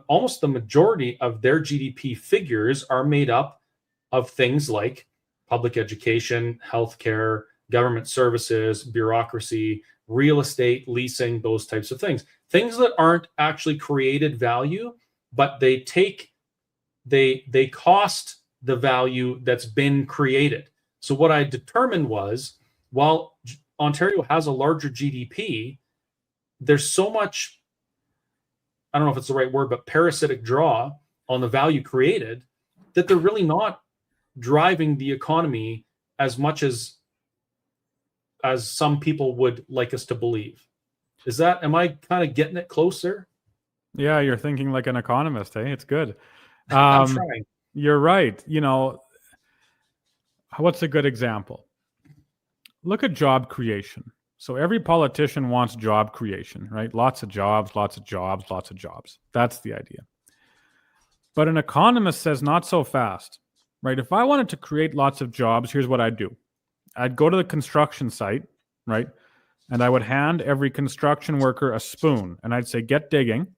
almost the majority of their GDP figures are made up of things like public education, healthcare, government services, bureaucracy, real estate, leasing, those types of things. Things that aren't actually created value, but they cost the value that's been created. So what I determined was, while Ontario has a larger GDP, there's so much, I don't know if it's the right word, but parasitic draw on the value created that they're really not driving the economy as much as some people would like us to believe. Am I kind of getting it closer? Yeah, you're thinking like an economist, hey? It's good. I'm trying. You're right. What's a good example? Look at job creation. So every politician wants job creation, right? Lots of jobs, lots of jobs, lots of jobs. That's the idea. But an economist says not so fast, right? If I wanted to create lots of jobs, here's what I'd do. I'd go to the construction site, right? And I would hand every construction worker a spoon and I'd say, get digging.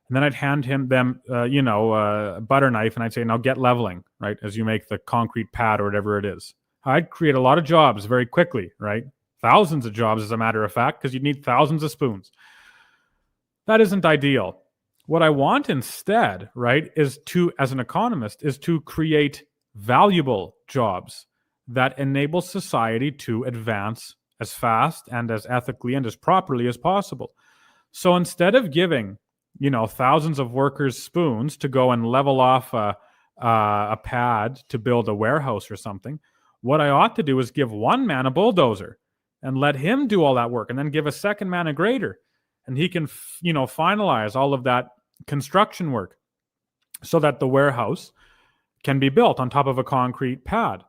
And then I'd hand them, a butter knife, and I'd say, now get leveling, right? As you make the concrete pad or whatever it is. I'd create a lot of jobs very quickly, right? Thousands of jobs, as a matter of fact, because you'd need thousands of spoons. That isn't ideal. What I want instead, right, as an economist, is to create valuable jobs that enable society to advance as fast and as ethically and as properly as possible. So instead of giving thousands of workers spoons to go and level off a pad to build a warehouse or something, what I ought to do is give one man a bulldozer and let him do all that work, and then give a second man a grader, and he can finalize all of that construction work so that the warehouse can be built on top of a concrete pad.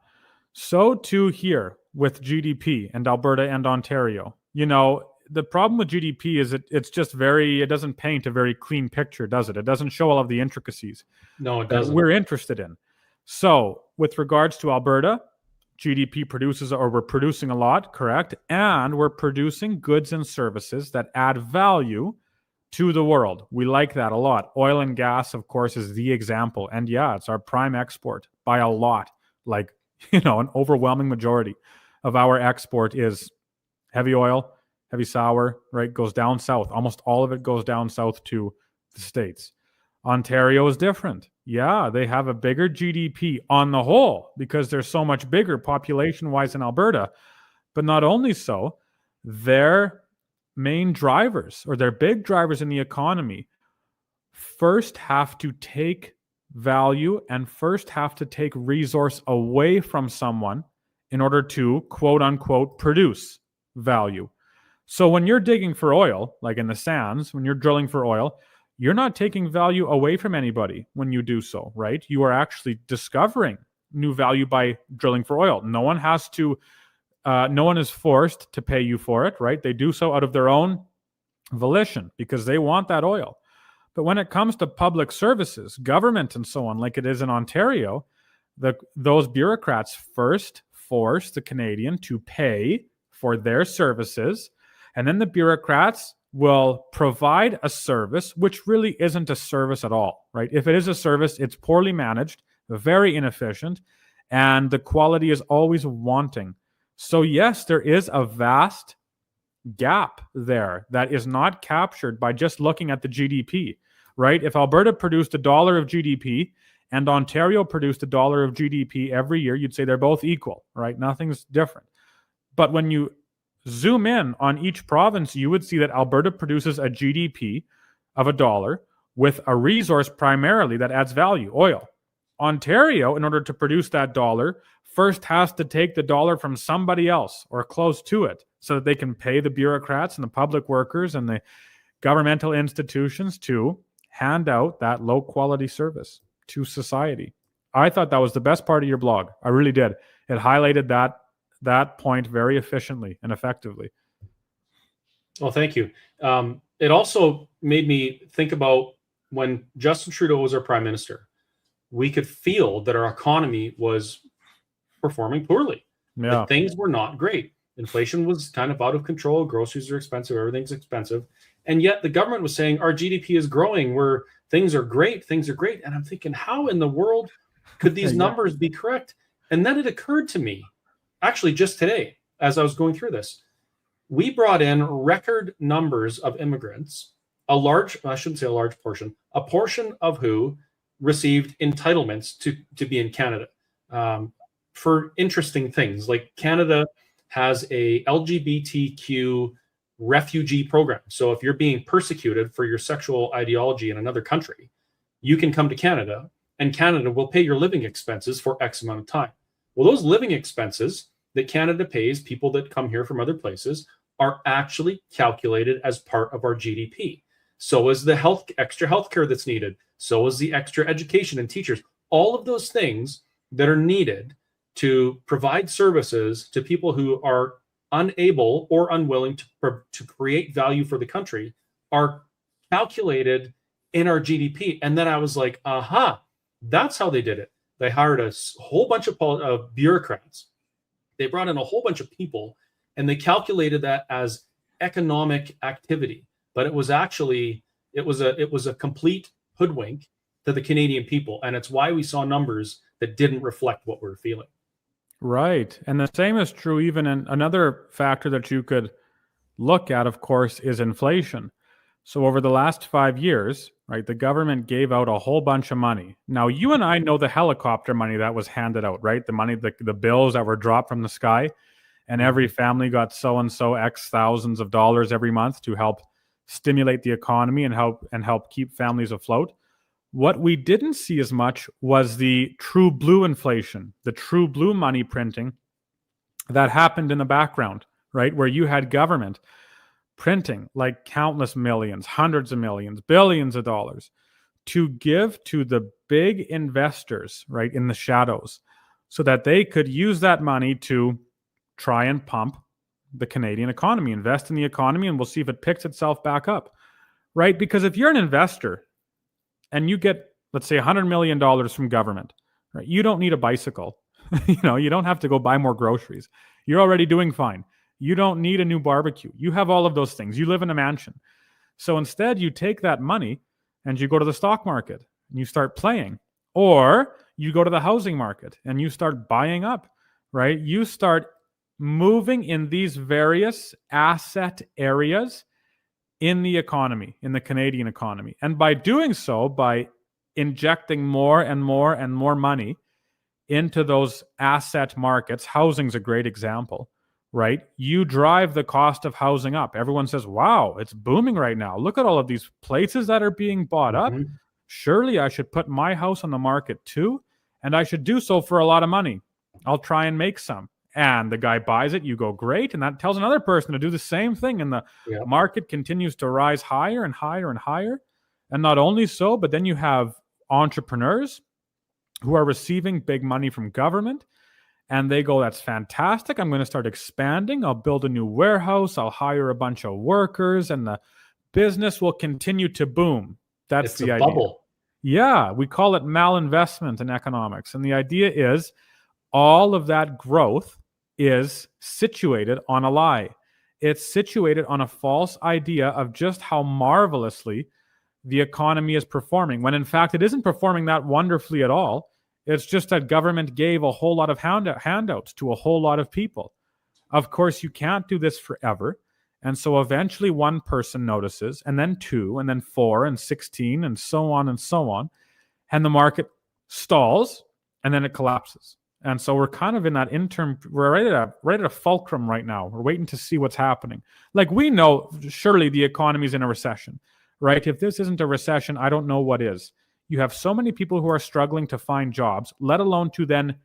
So too here with GDP and Alberta and Ontario. The problem with GDP is it doesn't paint a very clean picture, does it? It doesn't show all of the intricacies No, it doesn't. we're interested in. So with regards to Alberta, GDP produces, or we're producing a lot, correct? And we're producing goods and services that add value to the world. We like that a lot. Oil and gas, of course, is the example. And yeah, it's our prime export by a lot. Like, an overwhelming majority of our export is heavy oil, heavy sour, right? Goes down south. Almost all of it goes down south to the States. Ontario is different. Yeah, they have a bigger GDP on the whole because they're so much bigger population-wise in Alberta. But not only so, their main drivers, or their big drivers in the economy, first have to take value and first have to take resource away from someone in order to, quote unquote, produce value. So when you're digging for oil, like in the sands, when you're drilling for oil, you're not taking value away from anybody when you do so, right? You are actually discovering new value by drilling for oil. No one is forced to pay you for it, right? They do so out of their own volition because they want that oil. But when it comes to public services, government and so on, like it is in Ontario, those bureaucrats first force the Canadian to pay for their services, and then the bureaucrats will provide a service which really isn't a service at all, right? If it is a service, it's poorly managed, very inefficient, and the quality is always wanting. So yes, there is a vast gap there that is not captured by just looking at the GDP, right? If Alberta produced $1 of GDP and Ontario produced $1 of GDP every year, you'd say they're both equal, right? Nothing's different. But when you zoom in on each province, you would see that Alberta produces a GDP of $1 with a resource primarily that adds value, oil. Ontario, in order to produce that dollar, first has to take the dollar from somebody else or close to it so that they can pay the bureaucrats and the public workers and the governmental institutions to hand out that low quality service to society. I thought that was the best part of your blog. I really did. It highlighted that point very efficiently and effectively. Well, thank you. It also made me think about when Justin Trudeau was our prime minister, we could feel that our economy was performing poorly. Yeah. That things were not great. Inflation was kind of out of control. Groceries are expensive. Everything's expensive. And yet the government was saying our GDP is growing, where things are great. Things are great. And I'm thinking, how in the world could these numbers be correct? And then it occurred to me, actually just today, as I was going through this, we brought in record numbers of immigrants, a portion of who received entitlements to be in Canada for interesting things. Like Canada has a LGBTQ refugee program. So if you're being persecuted for your sexual ideology in another country, you can come to Canada and Canada will pay your living expenses for X amount of time. Well, those living expenses that Canada pays people that come here from other places are actually calculated as part of our GDP. So is the extra healthcare that's needed. So is the extra education and teachers. All of those things that are needed to provide services to people who are unable or unwilling to create value for the country are calculated in our GDP. And then I was like, aha, that's how they did it. They hired a whole bunch of bureaucrats. They brought in a whole bunch of people and they calculated that as economic activity. But it was actually, it was a complete hoodwink to the Canadian people. And it's why we saw numbers that didn't reflect what we were feeling. Right. And the same is true even in another factor that you could look at, of course, is inflation. So over the last 5 years, right, the government gave out a whole bunch of money. Now, you and I know the helicopter money that was handed out, right? The money, the bills that were dropped from the sky, and every family got so-and-so X thousands of dollars every month to help stimulate the economy and help keep families afloat. What we didn't see as much was the true blue inflation, the true blue money printing that happened in the background, right? Where you had government printing like countless millions, hundreds of millions, billions of dollars to give to the big investors, right, in the shadows, so that they could use that money to try and pump the Canadian economy, invest in the economy, and we'll see if it picks itself back up, right? Because if you're an investor and you get, let's say, $100 million from government right? You don't need a bicycle. You don't have to go buy more groceries. You're already doing fine. You don't need a new barbecue. You have all of those things. You live in a mansion. So instead, you take that money and you go to the stock market and you start playing. Or you go to the housing market and you start buying up, right? You start moving in these various asset areas in the economy, in the Canadian economy. And by doing so, by injecting more and more and more money into those asset markets, housing's a great example, right? You drive the cost of housing up. Everyone says, wow, it's booming right now. Look at all of these places that are being bought up. Surely I should put my house on the market too, and I should do so for a lot of money. I'll try and make some. And the guy buys it, you go, great. And that tells another person to do the same thing. And the market continues to rise higher and higher and higher. And not only so, but then you have entrepreneurs who are receiving big money from government. And they go, that's fantastic. I'm going to start expanding. I'll build a new warehouse. I'll hire a bunch of workers. And the business will continue to boom. That's it's the a idea. Bubble. Yeah, we call it malinvestment in economics. And the idea is all of that growth is situated on a lie. It's situated on a false idea of just how marvelously the economy is performing, when in fact it isn't performing that wonderfully at all. It's just that government gave a whole lot of handouts to a whole lot of people. Of course, you can't do this forever. And so eventually one person notices, and then 2, and then 4, and 16, and so on and so on. And the market stalls, and then it collapses. And so we're kind of in that interim, we're right at a fulcrum right now. We're waiting to see what's happening. Like, we know surely the economy's in a recession, right? If this isn't a recession, I don't know what is. You have so many people who are struggling to find jobs, let alone to then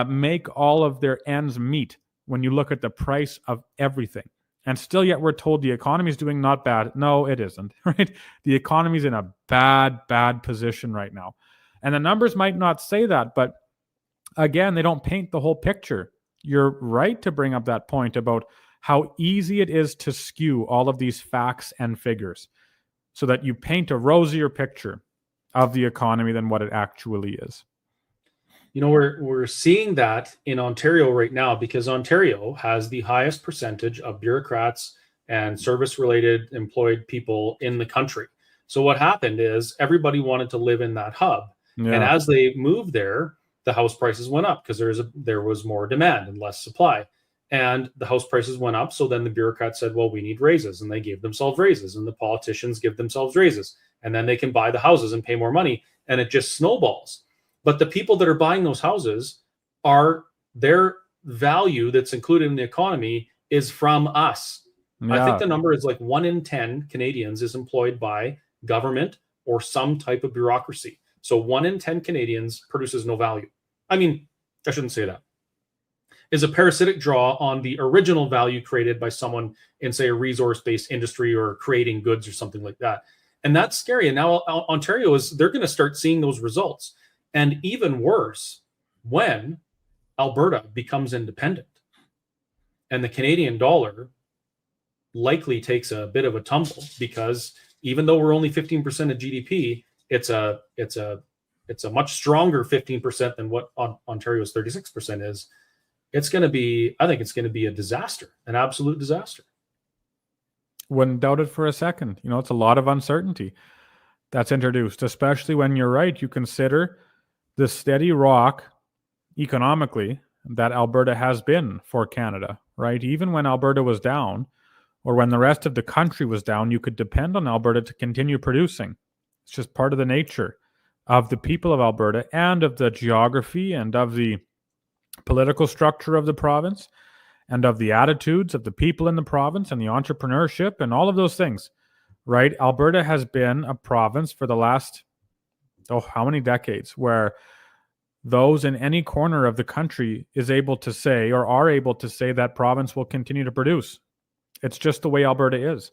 make all of their ends meet when you look at the price of everything. And still yet we're told the economy is doing not bad. No, it isn't, right? The economy's in a bad position right now. And the numbers might not say that, but again, they don't paint the whole picture. You're right to bring up that point about how easy it is to skew all of these facts and figures so that you paint a rosier picture of the economy than what it actually is. We're seeing that in Ontario right now, because Ontario has the highest percentage of bureaucrats and service-related employed people in the country. So what happened is everybody wanted to live in that hub. Yeah. And as they moved there, the house prices went up because there was more demand and less supply. And the house prices went up. So then the bureaucrats said, well, we need raises. And they gave themselves raises. And the politicians give themselves raises. And then they can buy the houses and pay more money. And it just snowballs. But the people that are buying those houses, their value that's included in the economy is from us. Yeah. I think the number is like 1 in 10 Canadians is employed by government or some type of bureaucracy. So 1 in 10 Canadians produces no value. I mean, I shouldn't say that. Is a parasitic draw on the original value created by someone in, say, a resource-based industry or creating goods or something like that. And that's scary. And now Ontario they're going to start seeing those results. And even worse, when Alberta becomes independent and the Canadian dollar likely takes a bit of a tumble, because even though we're only 15% of GDP, it's a much stronger 15% than what Ontario's 36% is. I think it's going to be a disaster, an absolute disaster. Wouldn't doubt it for a second. It's a lot of uncertainty that's introduced, especially when you're right. You consider the steady rock economically that Alberta has been for Canada, right? Even when Alberta was down, or when the rest of the country was down, you could depend on Alberta to continue producing. It's just part of the nature of the people of Alberta and of the geography and of the political structure of the province and of the attitudes of the people in the province and the entrepreneurship and all of those things, right? Alberta has been a province for the last, how many decades, where those in any corner of the country is able to say, or are able to say, that province will continue to produce. It's just the way Alberta is.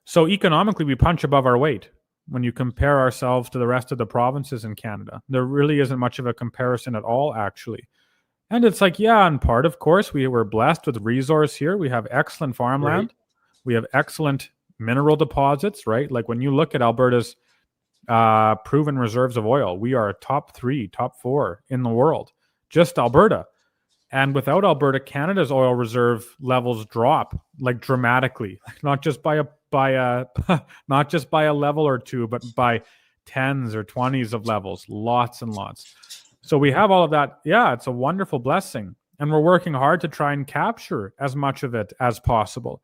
So economically, we punch above our weight when you compare ourselves to the rest of the provinces in Canada. There really isn't much of a comparison at all, actually. And it's like, yeah, in part, of course, we were blessed with resource here. We have excellent farmland. Right. We have excellent mineral deposits, right? Like when you look at Alberta's proven reserves of oil. We are top 3, top 4 in the world, just Alberta. And without Alberta, Canada's oil reserve levels drop like dramatically, not just by a not just by a level or two, but by tens or 20s of levels, lots and lots. So we have all of that. Yeah, it's a wonderful blessing, and we're working hard to try and capture as much of it as possible.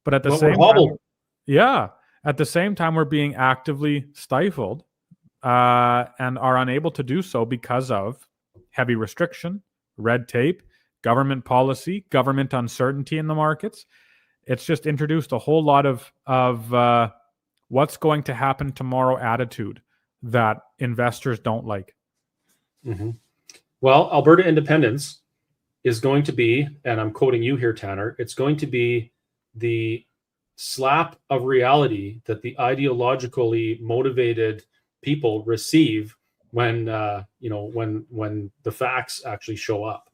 But at the same time, at the same time, we're being actively stifled and are unable to do so because of heavy restriction, red tape, government policy, government uncertainty in the markets. It's just introduced a whole lot of what's going to happen tomorrow attitude that investors don't like. Mm-hmm. Well, Alberta independence is going to be, and I'm quoting you here, Tanner, it's going to be the slap of reality that the ideologically motivated people receive when when the facts actually show up.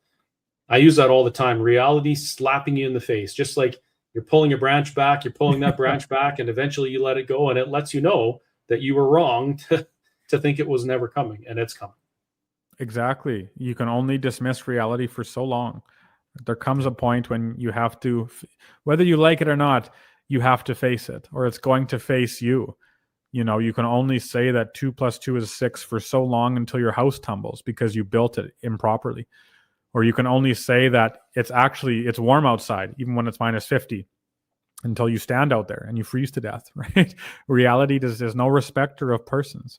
I use that all the time. Reality slapping you in the face, just like you're pulling a branch back, you're pulling that branch back, and eventually you let it go, and it lets you know that you were wrong to think it was never coming, and it's coming. Exactly. You can only dismiss reality for so long. There comes a point when you have to, whether you like it or not, you have to face it, or it's going to face you. You can only say that 2 + 2 is 6 for so long until your house tumbles because you built it improperly. Or you can only say that it's warm outside, even when it's -50, until you stand out there and you freeze to death, right? Reality is no respecter of persons.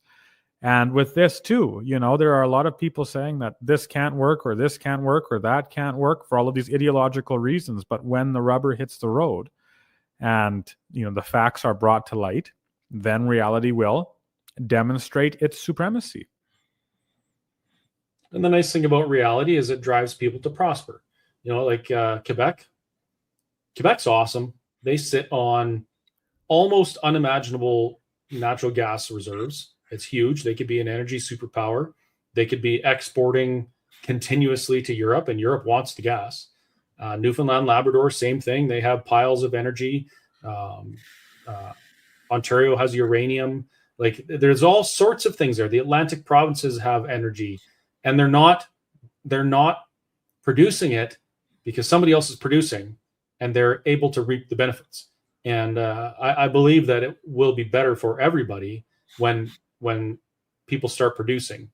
And with this too, there are a lot of people saying that this can't work or this can't work or that can't work for all of these ideological reasons. But when the rubber hits the road and, the facts are brought to light, then reality will demonstrate its supremacy. And the nice thing about reality is it drives people to prosper. Like Quebec. Quebec's awesome. They sit on almost unimaginable natural gas reserves. It's huge. They could be an energy superpower. They could be exporting continuously to Europe, and Europe wants the gas. Newfoundland, Labrador, same thing. They have piles of energy. Ontario has uranium. Like, there's all sorts of things there. The Atlantic provinces have energy, and they're not producing it because somebody else is producing, and they're able to reap the benefits. And I believe that it will be better for everybody when people start producing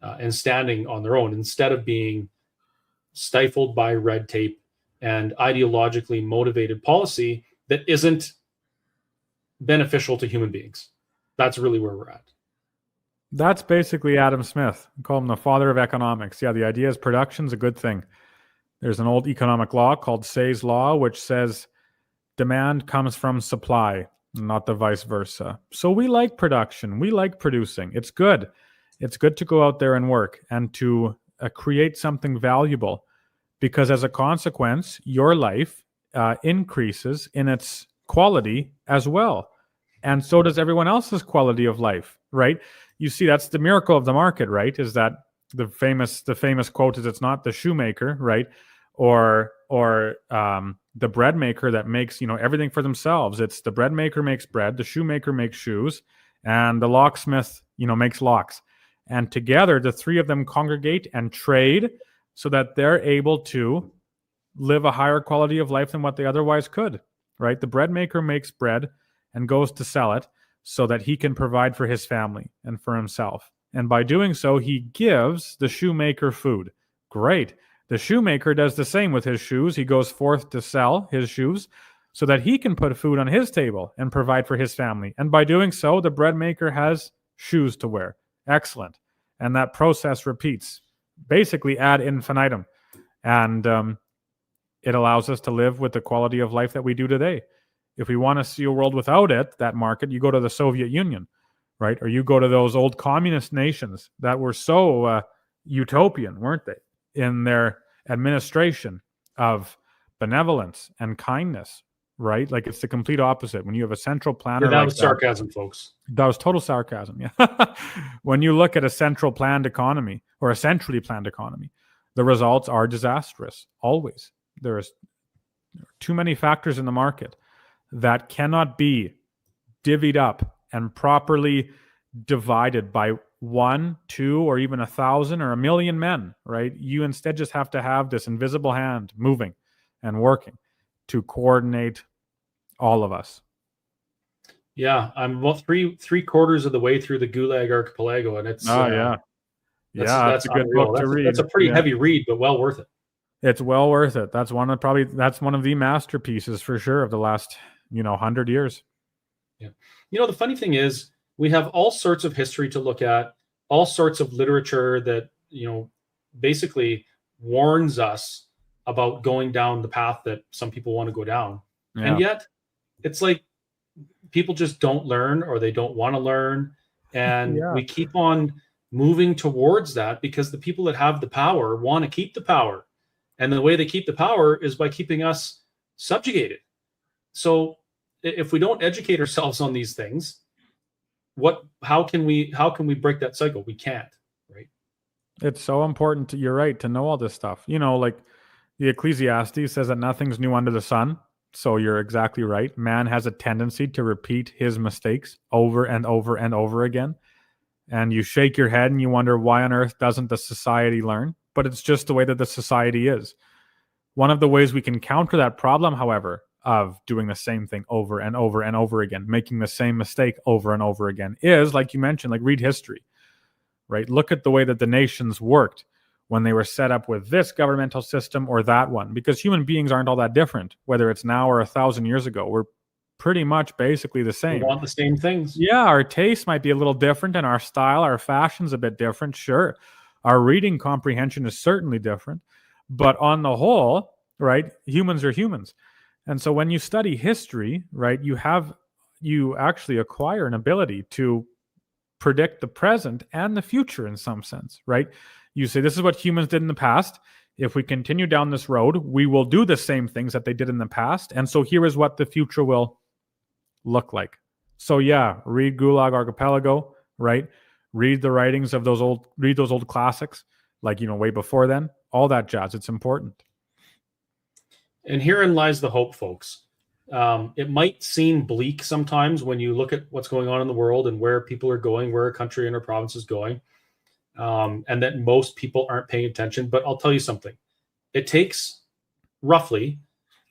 and standing on their own instead of being stifled by red tape and ideologically motivated policy that isn't beneficial to human beings. That's really where we're at. That's basically Adam Smith. We call him the father of economics. Yeah, the idea is production's a good thing. There's an old economic law called Say's Law, which says demand comes from supply, not the vice versa. So we like production. We like producing. It's good. It's good to go out there and work and to create something valuable, because as a consequence, your life increases in its quality as well. And so does everyone else's quality of life, right? You see, that's the miracle of the market, right? Is that the famous quote is, it's not the shoemaker, right? Or the bread maker that makes, everything for themselves. It's the bread maker makes bread, the shoemaker makes shoes, and the locksmith, makes locks. And together, the three of them congregate and trade so that they're able to live a higher quality of life than what they otherwise could, right? The bread maker makes bread and goes to sell it so that he can provide for his family and for himself. And by doing so, he gives the shoemaker food. Great. The shoemaker does the same with his shoes. He goes forth to sell his shoes so that he can put food on his table and provide for his family. And by doing so, the bread maker has shoes to wear. Excellent. And that process repeats, basically ad infinitum. And it allows us to live with the quality of life that we do today. If we want to see a world without it, that market, you go to the Soviet Union, right? Or you go to those old communist nations that were so utopian, weren't they, in their administration of benevolence and kindness, right? Like, it's the complete opposite. When you have a central planner, that was sarcasm, folks. That was total sarcasm. Yeah. When you look at a central planned economy or a centrally planned economy, the results are disastrous. Always. There are too many factors in the market that cannot be divvied up and properly divided by 1, 2, or even 1,000 or 1,000,000 men, right? You instead just have to have this invisible hand moving and working to coordinate all of us. Yeah, I'm about three quarters of the way through the Gulag Archipelago, and it's yeah, that's it's a good unreal. book to read. That's a pretty heavy read, but well worth it. It's well worth it. That's one of the masterpieces for sure of the last 100 years. Yeah, the funny thing is we have all sorts of history to look at, all sorts of literature that basically warns us about going down the path that some people want to go down, and yet it's like people just don't learn, or they don't want to learn, and we keep on moving towards that because the people that have the power want to keep the power, and the way they keep the power is by keeping us subjugated. So if we don't educate ourselves on these things, how can we break that cycle? We can't, right? It's so important you're right, to know all this stuff. Like the Ecclesiastes says that nothing's new under the sun. So you're exactly right. Man has a tendency to repeat his mistakes over and over and over again. And you shake your head and you wonder, why on earth doesn't the society learn? But it's just the way that the society is. One of the ways we can counter that problem, however, of doing the same thing over and over and over again, making the same mistake over and over again, is, like you mentioned, like read history, right? Look at the way that the nations worked when they were set up with this governmental system or that one, because human beings aren't all that different, whether it's now or 1,000 years ago. We're pretty much basically the same. We want the same things. Yeah, our taste might be a little different, and our style, our fashion's a bit different, sure. Our reading comprehension is certainly different, but on the whole, right, humans are humans. And so when you study history, right, you actually acquire an ability to predict the present and the future in some sense, right? You say, this is what humans did in the past. If we continue down this road, we will do the same things that they did in the past. And so here is what the future will look like. So yeah, read Gulag Archipelago, right? Read the writings of those old classics, like, way before then, all that jazz. It's important. And herein lies the hope, folks. It might seem bleak sometimes when you look at what's going on in the world and where people are going, where a country and a province is going. And that most people aren't paying attention. But I'll tell you something. It takes roughly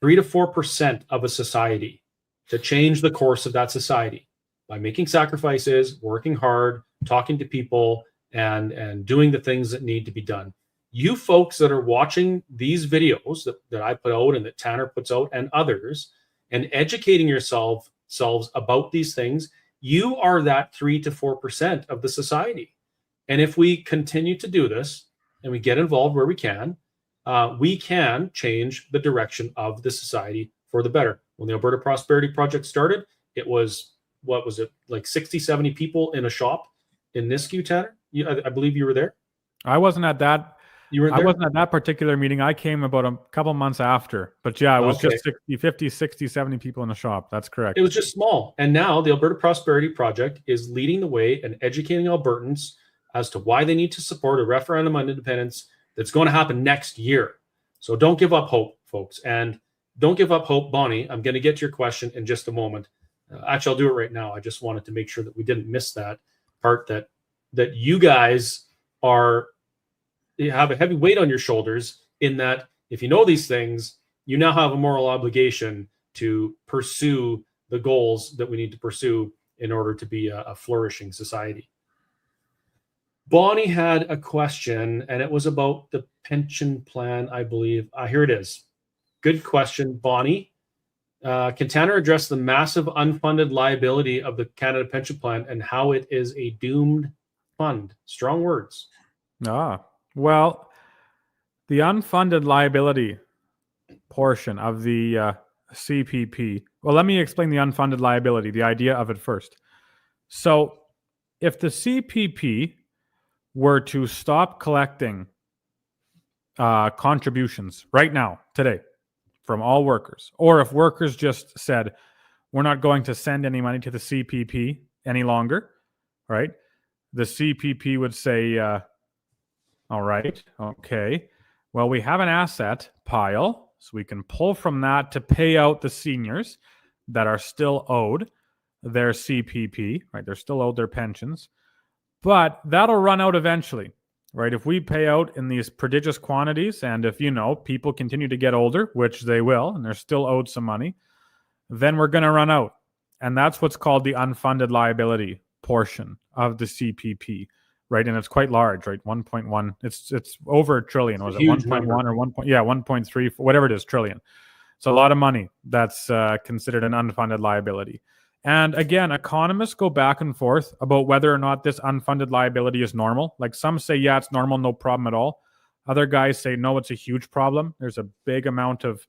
3 to 4% of a society to change the course of that society by making sacrifices, working hard, talking to people, and doing the things that need to be done. You folks that are watching these videos that I put out and that Tanner puts out and others, and educating yourselves about these things, you are that 3 to 4% of the society. And if we continue to do this and we get involved where we can change the direction of the society for the better. When the Alberta Prosperity Project started, it was, what was it, like 60, 70 people in a shop in Nisku, Tanner? I believe you were there. I wasn't at that. I wasn't at that particular meeting. I came about a couple months after. But yeah, it was just 50, 60, 70 people in the shop. That's correct. It was just small. And now the Alberta Prosperity Project is leading the way and educating Albertans as to why they need to support a referendum on independence that's going to happen next year. So don't give up hope, folks. And don't give up hope, Bonnie. I'm going to get to your question in just a moment. Actually, I'll do it right now. I just wanted to make sure that we didn't miss that part, that you guys have a heavy weight on your shoulders, in that if you know these things, you now have a moral obligation to pursue the goals that we need to pursue in order to be a flourishing society. Bonnie had a question, and it was about the pension plan, I believe. Here it is. Good question, Bonnie. Can Tanner address the massive unfunded liability of the Canada Pension Plan and how it is a doomed fund? Strong words. Well, the unfunded liability portion of the CPP. Well, let me explain the unfunded liability, the idea of it first. So if the CPP were to stop collecting contributions right now, today, from all workers, or if workers just said, we're not going to send any money to the CPP any longer, right? The CPP would say, all right, okay, well, we have an asset pile, so we can pull from that to pay out the seniors that are still owed their CPP, right? They're still owed their pensions. But that'll run out eventually, right? If we pay out in these prodigious quantities, and if, people continue to get older, which they will, and they're still owed some money, then we're going to run out. And that's what's called the unfunded liability portion of the CPP, right? And it's quite large, right? 1.1, it's over a trillion. Was it 1.1 or 1.3, whatever it is, trillion. So a lot of money that's considered an unfunded liability. And again, economists go back and forth about whether or not this unfunded liability is normal. Like some say, yeah, it's normal, no problem at all. Other guys say, no, it's a huge problem. There's a big amount of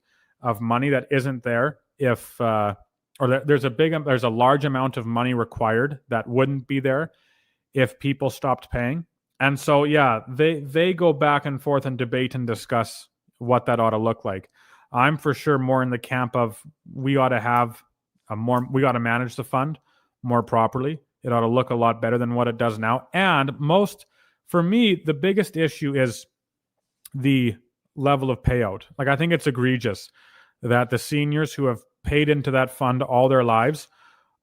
money that isn't there if, there's a large amount of money required that wouldn't be there if people stopped paying. And so, yeah, they go back and forth and debate and discuss what that ought to look like. I'm for sure more in the camp of we ought to manage the fund more properly. It ought to look a lot better than what it does now. And for me, the biggest issue is the level of payout. Like, I think it's egregious that the seniors who have paid into that fund all their lives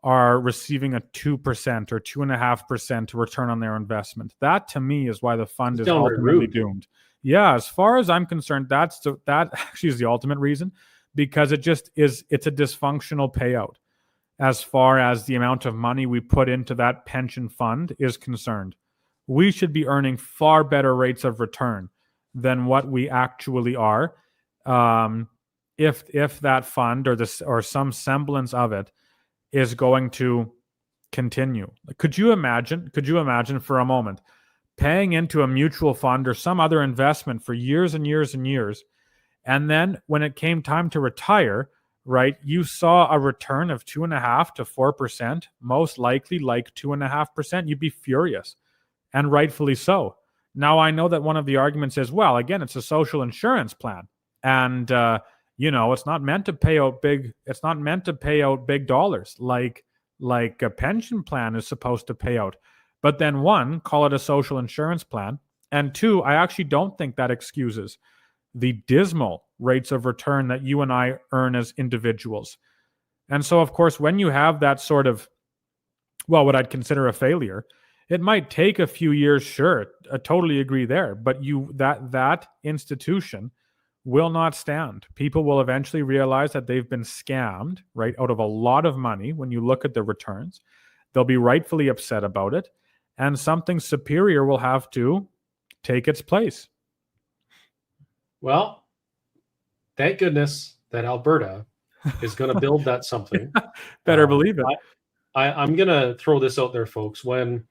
are receiving a 2% or 2.5% return on their investment. That to me is why the fund is ultimately doomed. Yeah, as far as I'm concerned, that actually is the ultimate reason, because it's a dysfunctional payout as far as the amount of money we put into that pension fund is concerned. We should be earning far better rates of return than what we actually are, if that fund or some semblance of it is going to continue. Could you imagine for a moment paying into a mutual fund or some other investment for years and years and years, and then when it came time to retire, right, you saw a return of 2.5% to 4%, most likely like 2.5%, you'd be furious, and rightfully so. Now, I know that one of the arguments is, well, again, it's a social insurance plan, and it's not meant to pay out big. It's not meant to pay out big dollars like a pension plan is supposed to pay out. But then one, call it a social insurance plan, and two, I actually don't think that excuses the dismal rates of return that you and I earn as individuals. And so, of course, when you have that sort of, well, what I'd consider a failure, it might take a few years, sure, I totally agree there, but that institution will not stand. People will eventually realize that they've been scammed, right, out of a lot of money when you look at the returns. They'll be rightfully upset about it, and something superior will have to take its place. Well, thank goodness that Alberta is going to build that something. Better believe it. I'm going to throw this out there, folks. When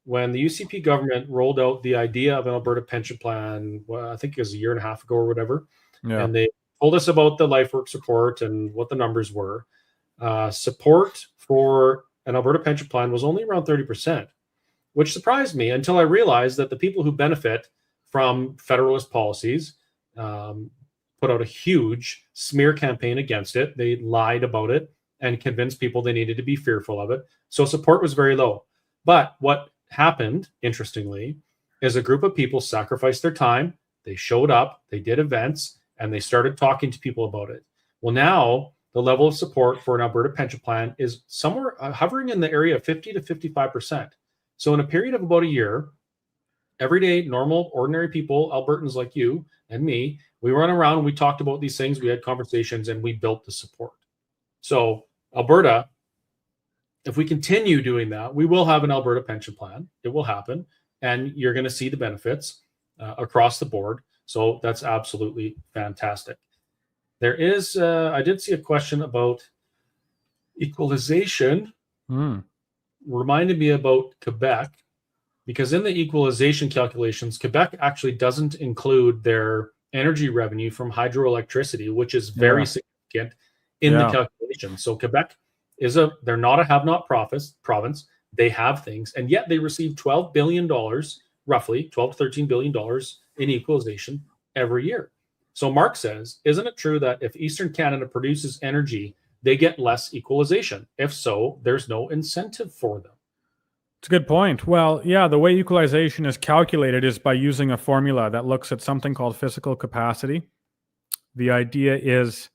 the UCP government rolled out the idea of an Alberta pension plan, well, I think it was a year and a half ago or whatever, and they told us about the LifeWorks report and what the numbers were, support for an Alberta pension plan was only around 30%, which surprised me until I realized that the people who benefit from federalist policies put out a huge smear campaign against it. They lied about it and convinced people they needed to be fearful of it. So support was very low. But what happened, interestingly, is a group of people sacrificed their time. They showed up, they did events, and they started talking to people about it. Well, now the level of support for an Alberta pension plan is somewhere hovering in the area of 50 to 55%. So in a period of about a year, everyday, normal, ordinary people, Albertans like you and me, we run around, we talked about these things, we had conversations, and we built the support. So Alberta, if we continue doing that, we will have an Alberta pension plan. It will happen, and you're going to see the benefits across the board. So that's absolutely fantastic. There is, I did see a question about equalization. Reminded me about Quebec, because in the equalization calculations, Quebec actually doesn't include their energy revenue from hydroelectricity, which is very significant in the calculation. So Quebec they're not a have-not province. They have things, and yet they receive $12 billion, roughly $12 to $13 billion in equalization every year. So Mark says, isn't it true that if Eastern Canada produces energy, they get less equalization? If so, there's no incentive for them. It's a good point. Well, yeah, the way equalization is calculated is by using a formula that looks at something called physical capacity. The idea is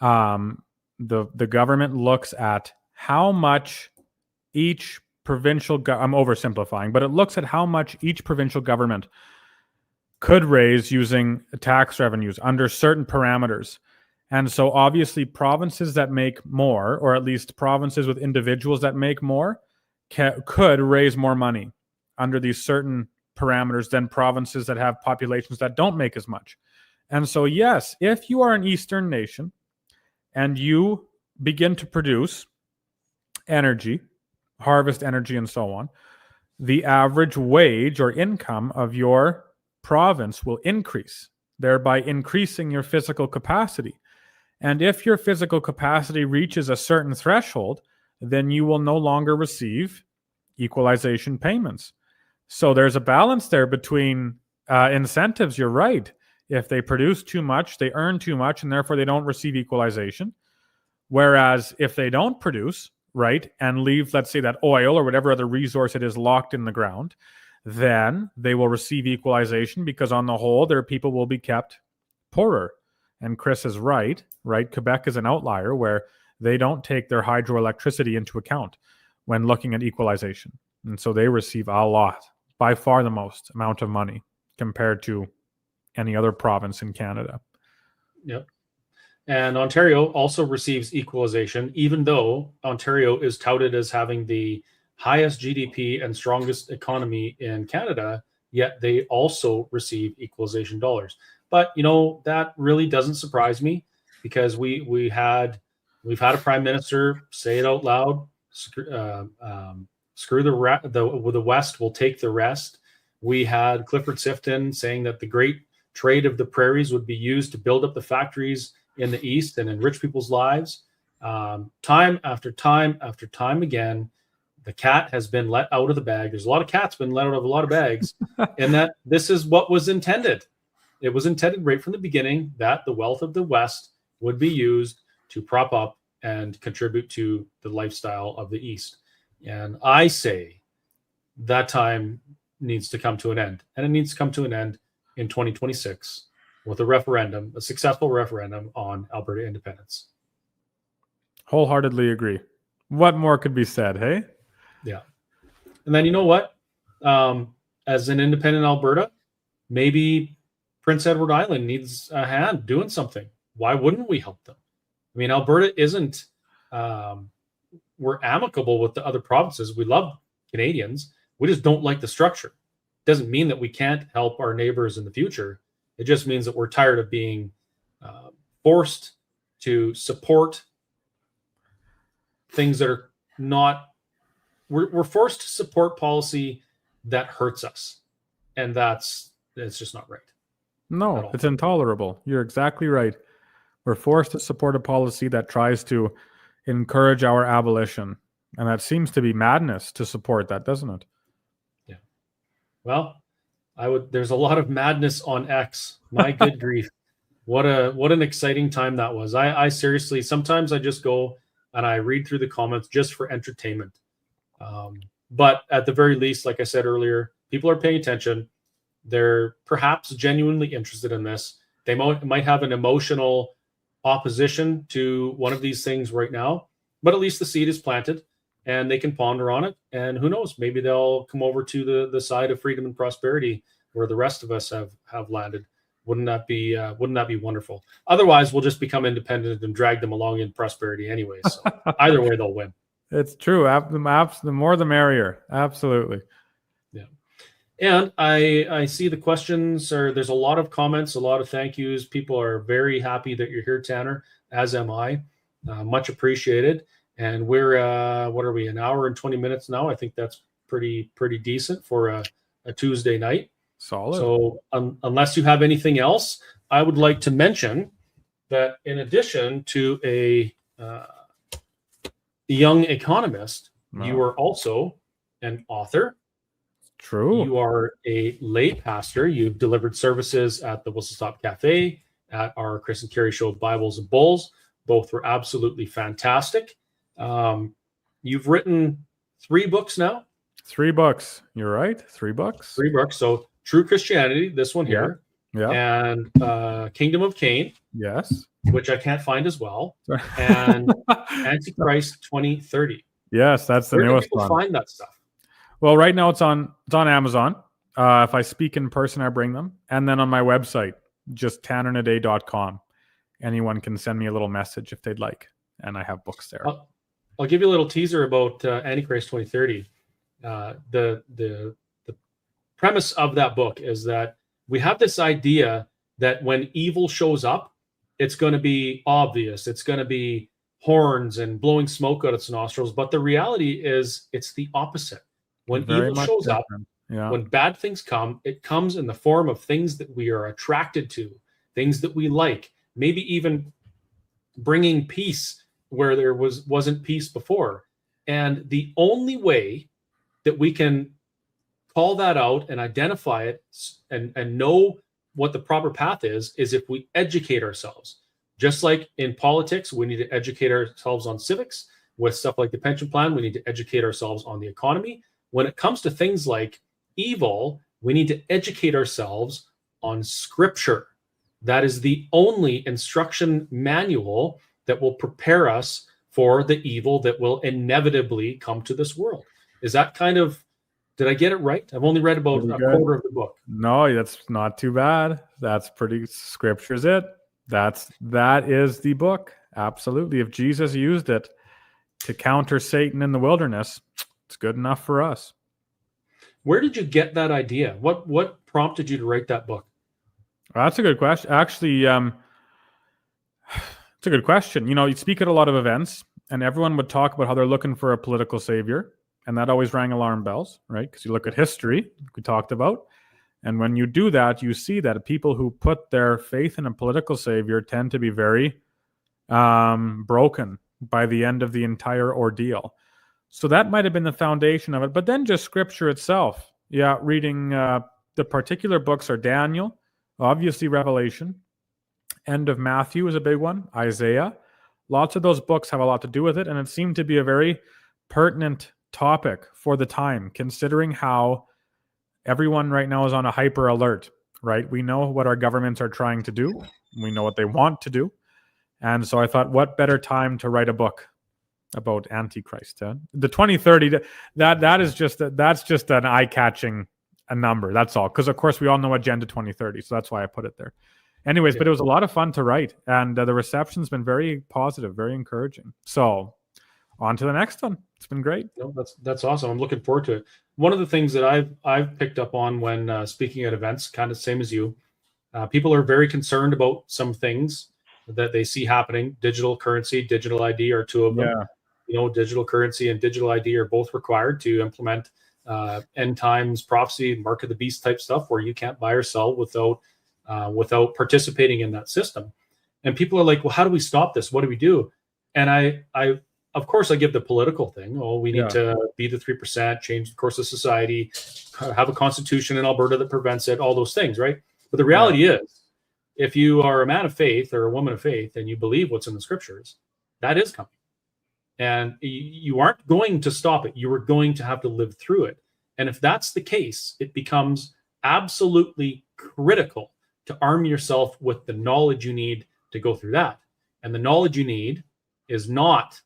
the government looks at how much each provincial, I'm oversimplifying, but it looks at how much each provincial government could raise using tax revenues under certain parameters. And so obviously provinces that make more, or at least provinces with individuals that make more, could raise more money under these certain parameters than provinces that have populations that don't make as much. And so, yes, if you are an Eastern nation and you begin to produce energy, harvest energy, and so on, the average wage or income of your province will increase, thereby increasing your physical capacity. And if your physical capacity reaches a certain threshold, then you will no longer receive equalization payments. So there's a balance there between incentives. You're right. If they produce too much, they earn too much, and therefore they don't receive equalization. Whereas if they don't produce, right, and leave, let's say, that oil or whatever other resource it is locked in the ground, then they will receive equalization, because on the whole, their people will be kept poorer. And Chris is right? Quebec is an outlier where they don't take their hydroelectricity into account when looking at equalization. And so they receive a lot, by far the most amount of money compared to any other province in Canada. Yep. And Ontario also receives equalization, even though Ontario is touted as having the highest GDP and strongest economy in Canada, yet they also receive equalization dollars. But, you know, that really doesn't surprise me, because we've had a prime minister say it out loud, screw the West, will take the rest. We had Clifford Sifton saying that the great trade of the prairies would be used to build up the factories in the East and enrich people's lives. Time after time after time again, the cat has been let out of the bag. There's a lot of cats been let out of a lot of bags, and that this is what was intended. It was intended right from the beginning that the wealth of the West would be used to prop up and contribute to the lifestyle of the East. And I say that time needs to come to an end. And it needs to come to an end in 2026 with a successful referendum on Alberta independence. Wholeheartedly agree. What more could be said, hey? Yeah. And then, you know what? As an independent Alberta, maybe Prince Edward Island needs a hand doing something. Why wouldn't we help them? I mean, Alberta isn't, we're amicable with the other provinces. We love Canadians. We just don't like the structure. Doesn't mean that we can't help our neighbors in the future. It just means that we're tired of being forced to support things that are not, we're forced to support policy that hurts us. And it's just not right. No, it's intolerable. You're exactly right. We're forced to support a policy that tries to encourage our abolition. And that seems to be madness to support that, doesn't it? Yeah. Well, there's a lot of madness on X. My good grief. What an exciting time that was. I seriously, sometimes I just go and I read through the comments just for entertainment. But at the very least, like I said earlier, people are paying attention. They're perhaps genuinely interested in this. They might have an emotional opposition to one of these things right now, but at least the seed is planted and they can ponder on it. And who knows, maybe they'll come over to the side of freedom and prosperity where the rest of us have landed. Wouldn't that be wonderful? Otherwise, we'll just become independent and drag them along in prosperity anyway. So either way, they'll win. It's true. The more the merrier. Absolutely. Yeah. And I see the questions, there's a lot of comments, a lot of thank yous. People are very happy that you're here, Tanner, as am I. Much appreciated. And we're, what are we, an hour and 20 minutes now? I think that's pretty decent for a Tuesday night. Solid. So unless you have anything else, I would like to mention that in addition to a young economist, you are also an author. True. You are a lay pastor. You've delivered services at the Whistle Stop Cafe, at our Chris and Carrie show, Bibles and Bulls. Both were absolutely fantastic. You've written 3 books now. 3 books. You're right. 3 books. 3 books. So True Christianity, this one here. Yeah. And Kingdom of Cain. Yes. Which I can't find as well. And Antichrist 2030. Yes, that's the Where newest do people one. find that stuff? Well, right now it's on Amazon. If I speak in person, I bring them. And then on my website, just tannerhnidey.com. Anyone can send me a little message if they'd like. And I have books there. I'll give you a little teaser about Antichrist 2030. The premise of that book is that we have this idea that when evil shows up, it's going to be obvious. It's going to be horns and blowing smoke out its nostrils. But the reality is it's the opposite. When Very evil much shows up, different. Yeah. when bad things come, it comes in the form of things that we are attracted to, things that we like, maybe even bringing peace where there wasn't peace before. And the only way that we can call that out and identify it and know what the proper path is if we educate ourselves. Just like in politics, we need to educate ourselves on civics. With stuff like the pension plan, we need to educate ourselves on the economy. When it comes to things like evil, we need to educate ourselves on scripture. That is the only instruction manual that will prepare us for the evil that will inevitably come to this world. Is that kind of, did I get it right? I've only read about a quarter of the book. No, that's not too bad. That's pretty, scripture's it. That is the book. Absolutely. If Jesus used it to counter Satan in the wilderness, it's good enough for us. Where did you get that idea? What prompted you to write that book? Well, that's a good question. Actually, it's a good question. You speak at a lot of events, and everyone would talk about how they're looking for a political savior, and that always rang alarm bells, right? Because you look at history, like we talked about, and when you do that, you see that people who put their faith in a political savior tend to be very broken by the end of the entire ordeal. So that might have been the foundation of it. But then just scripture itself. Yeah, reading the particular books are Daniel, obviously Revelation, end of Matthew is a big one, Isaiah. Lots of those books have a lot to do with it, and it seemed to be a very pertinent topic for the time, considering how everyone right now is on a hyper alert, right? We know what our governments are trying to do. We know what they want to do. And so I thought, what better time to write a book about Antichrist? The 2030, that's just an eye-catching number. That's all. Because of course we all know Agenda 2030, so that's why I put it there. Anyways, yeah. But it was a lot of fun to write, and the reception's been very positive, very encouraging. So on to the next one. It's been great. No, that's awesome. I'm looking forward to it. One of the things that I've picked up on when speaking at events, kind of same as you, people are very concerned about some things that they see happening. Digital currency, digital ID are two of them. Yeah. Digital currency and digital ID are both required to implement end times prophecy, mark of the beast type stuff, where you can't buy or sell without participating in that system. And people are like, well, how do we stop this? What do we do? And I of course, I give the political thing. Oh, we need to be the 3%, change the course of society, have a constitution in Alberta that prevents it, all those things, right? But the reality is, if you are a man of faith or a woman of faith and you believe what's in the scriptures, that is coming. And you aren't going to stop it. You are going to have to live through it. And if that's the case, it becomes absolutely critical to arm yourself with the knowledge you need to go through that. And the knowledge you need is not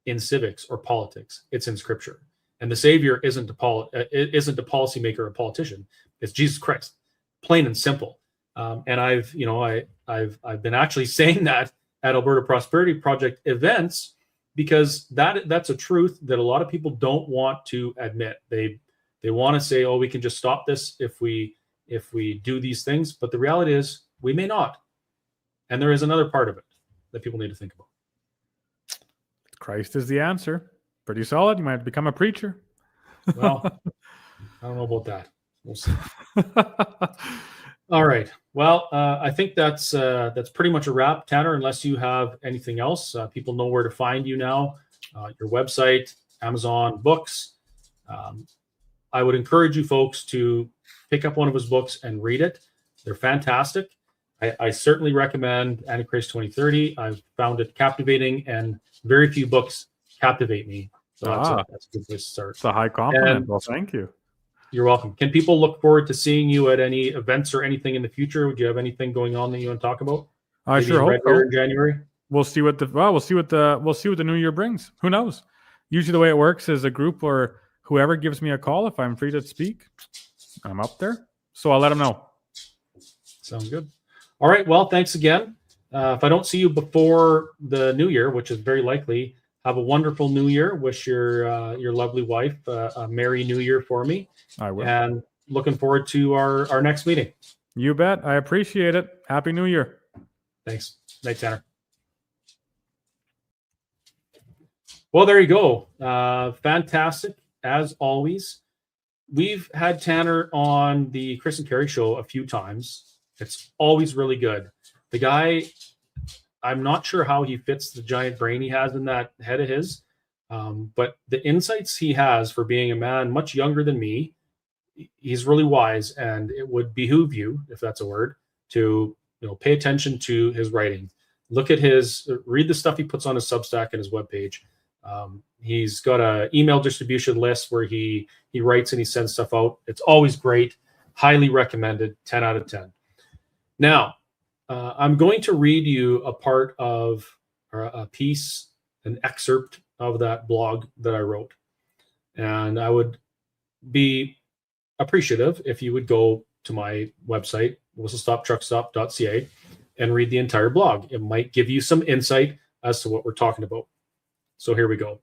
in civics or politics. It's in scripture. And the Savior isn't a policymaker or a politician. It's Jesus Christ, plain and simple. And I've been actually saying that at Alberta Prosperity Project events, because that's a truth that a lot of people don't want to admit. They want to say, oh, we can just stop this if we do these things. But the reality is we may not. And there is another part of it that people need to think about. Christ is the answer. Pretty solid. You might become a preacher. Well, I don't know about that. We'll see. All right. Well, I think that's pretty much a wrap, Tanner, unless you have anything else. People know where to find you now, your website, Amazon books. I would encourage you folks to pick up one of his books and read it. They're fantastic. I certainly recommend Antichrist 2030. I've found it captivating, and very few books captivate me. So that's a good place to start. It's a high compliment. Well, thank you. You're welcome. Can people look forward to seeing you at any events or anything in the future? Would you have anything going on that you want to talk about? I sure hope so. In January. We'll see what the new year brings. Who knows? Usually the way it works is a group or whoever gives me a call, if I'm free to speak, I'm up there. So I'll let them know. Sounds good. All right. Well, thanks again. If I don't see you before the new year, which is very likely, have a wonderful new year. Wish your lovely wife a merry new year for me. I will. And looking forward to our next meeting. You bet. I appreciate it. Happy New Year. Thanks. Night, Tanner. Well, there you go. Fantastic, as always. We've had Tanner on the Chris and Carey show a few times. It's always really good. The guy, I'm not sure how he fits the giant brain he has in that head of his, but the insights he has for being a man much younger than me, he's really wise, and it would behoove you, if that's a word, to pay attention to his writing. Read the stuff he puts on his Substack and his webpage. He's got an email distribution list where he writes and he sends stuff out. It's always great. Highly recommended. 10 out of 10. Now, I'm going to read you a part of a piece, an excerpt of that blog that I wrote. And I would be appreciative if you would go to my website, whistlestoptruckstop.ca, and read the entire blog. It might give you some insight as to what we're talking about. So here we go.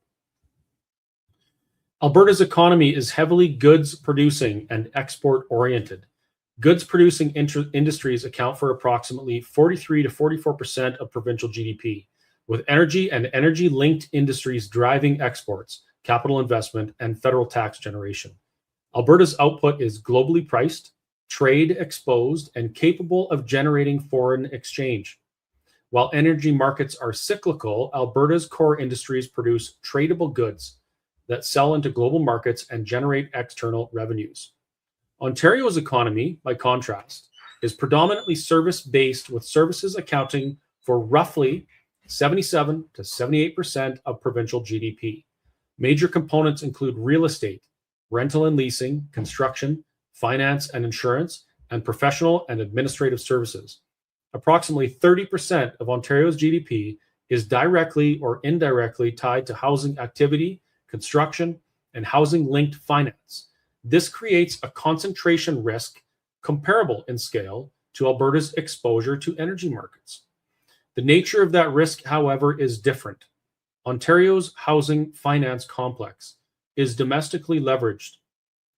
Alberta's economy is heavily goods producing and export oriented. Goods producing industries account for approximately 43 to 44% of provincial GDP, with energy and energy linked industries driving exports, capital investment, and federal tax generation. Alberta's output is globally priced, trade exposed, and capable of generating foreign exchange. While energy markets are cyclical, Alberta's core industries produce tradable goods that sell into global markets and generate external revenues. Ontario's economy, by contrast, is predominantly service-based, with services accounting for roughly 77 to 78% of provincial GDP. Major components include real estate, rental and leasing, construction, finance and insurance, and professional and administrative services. Approximately 30% of Ontario's GDP is directly or indirectly tied to housing activity, construction, and housing-linked finance. This creates a concentration risk comparable in scale to Alberta's exposure to energy markets. The nature of that risk, however, is different. Ontario's housing finance complex is domestically leveraged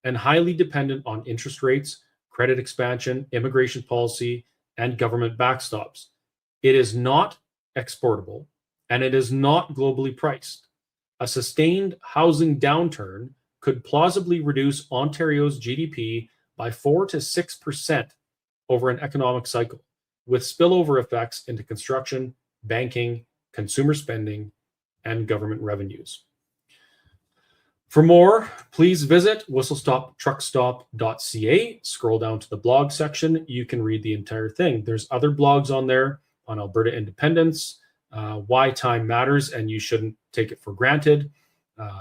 and highly dependent on interest rates, credit expansion, immigration policy, and government backstops. It is not exportable, and it is not globally priced. A sustained housing downturn could plausibly reduce Ontario's GDP by 4 to 6% over an economic cycle, with spillover effects into construction, banking, consumer spending, and government revenues. For more, please visit whistlestoptruckstop.ca. Scroll down to the blog section. You can read the entire thing. There's other blogs on there on Alberta independence, why time matters and you shouldn't take it for granted,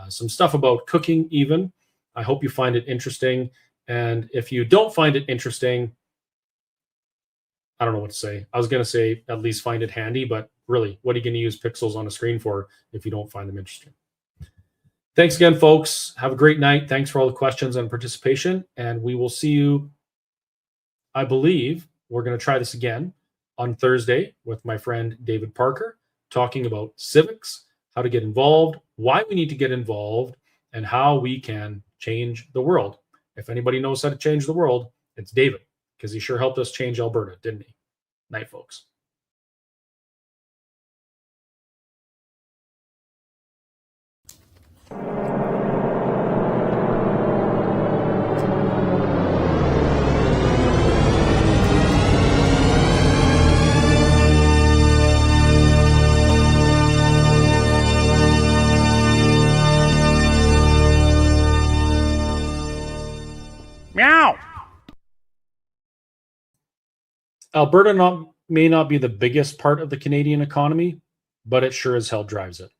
some stuff about cooking even. I hope you find it interesting. And if you don't find it interesting, I don't know what to say. I was going to say at least find it handy, but really, what are you going to use pixels on a screen for if you don't find them interesting? Thanks again, folks. Have a great night. Thanks for all the questions and participation. And we will see you, I believe, we're going to try this again on Thursday with my friend David Parker, talking about civics, how to get involved, why we need to get involved, and how we can change the world. If anybody knows how to change the world, it's David, because he sure helped us change Alberta, didn't he? Night, folks. Meow. Alberta may not be the biggest part of the Canadian economy, but it sure as hell drives it.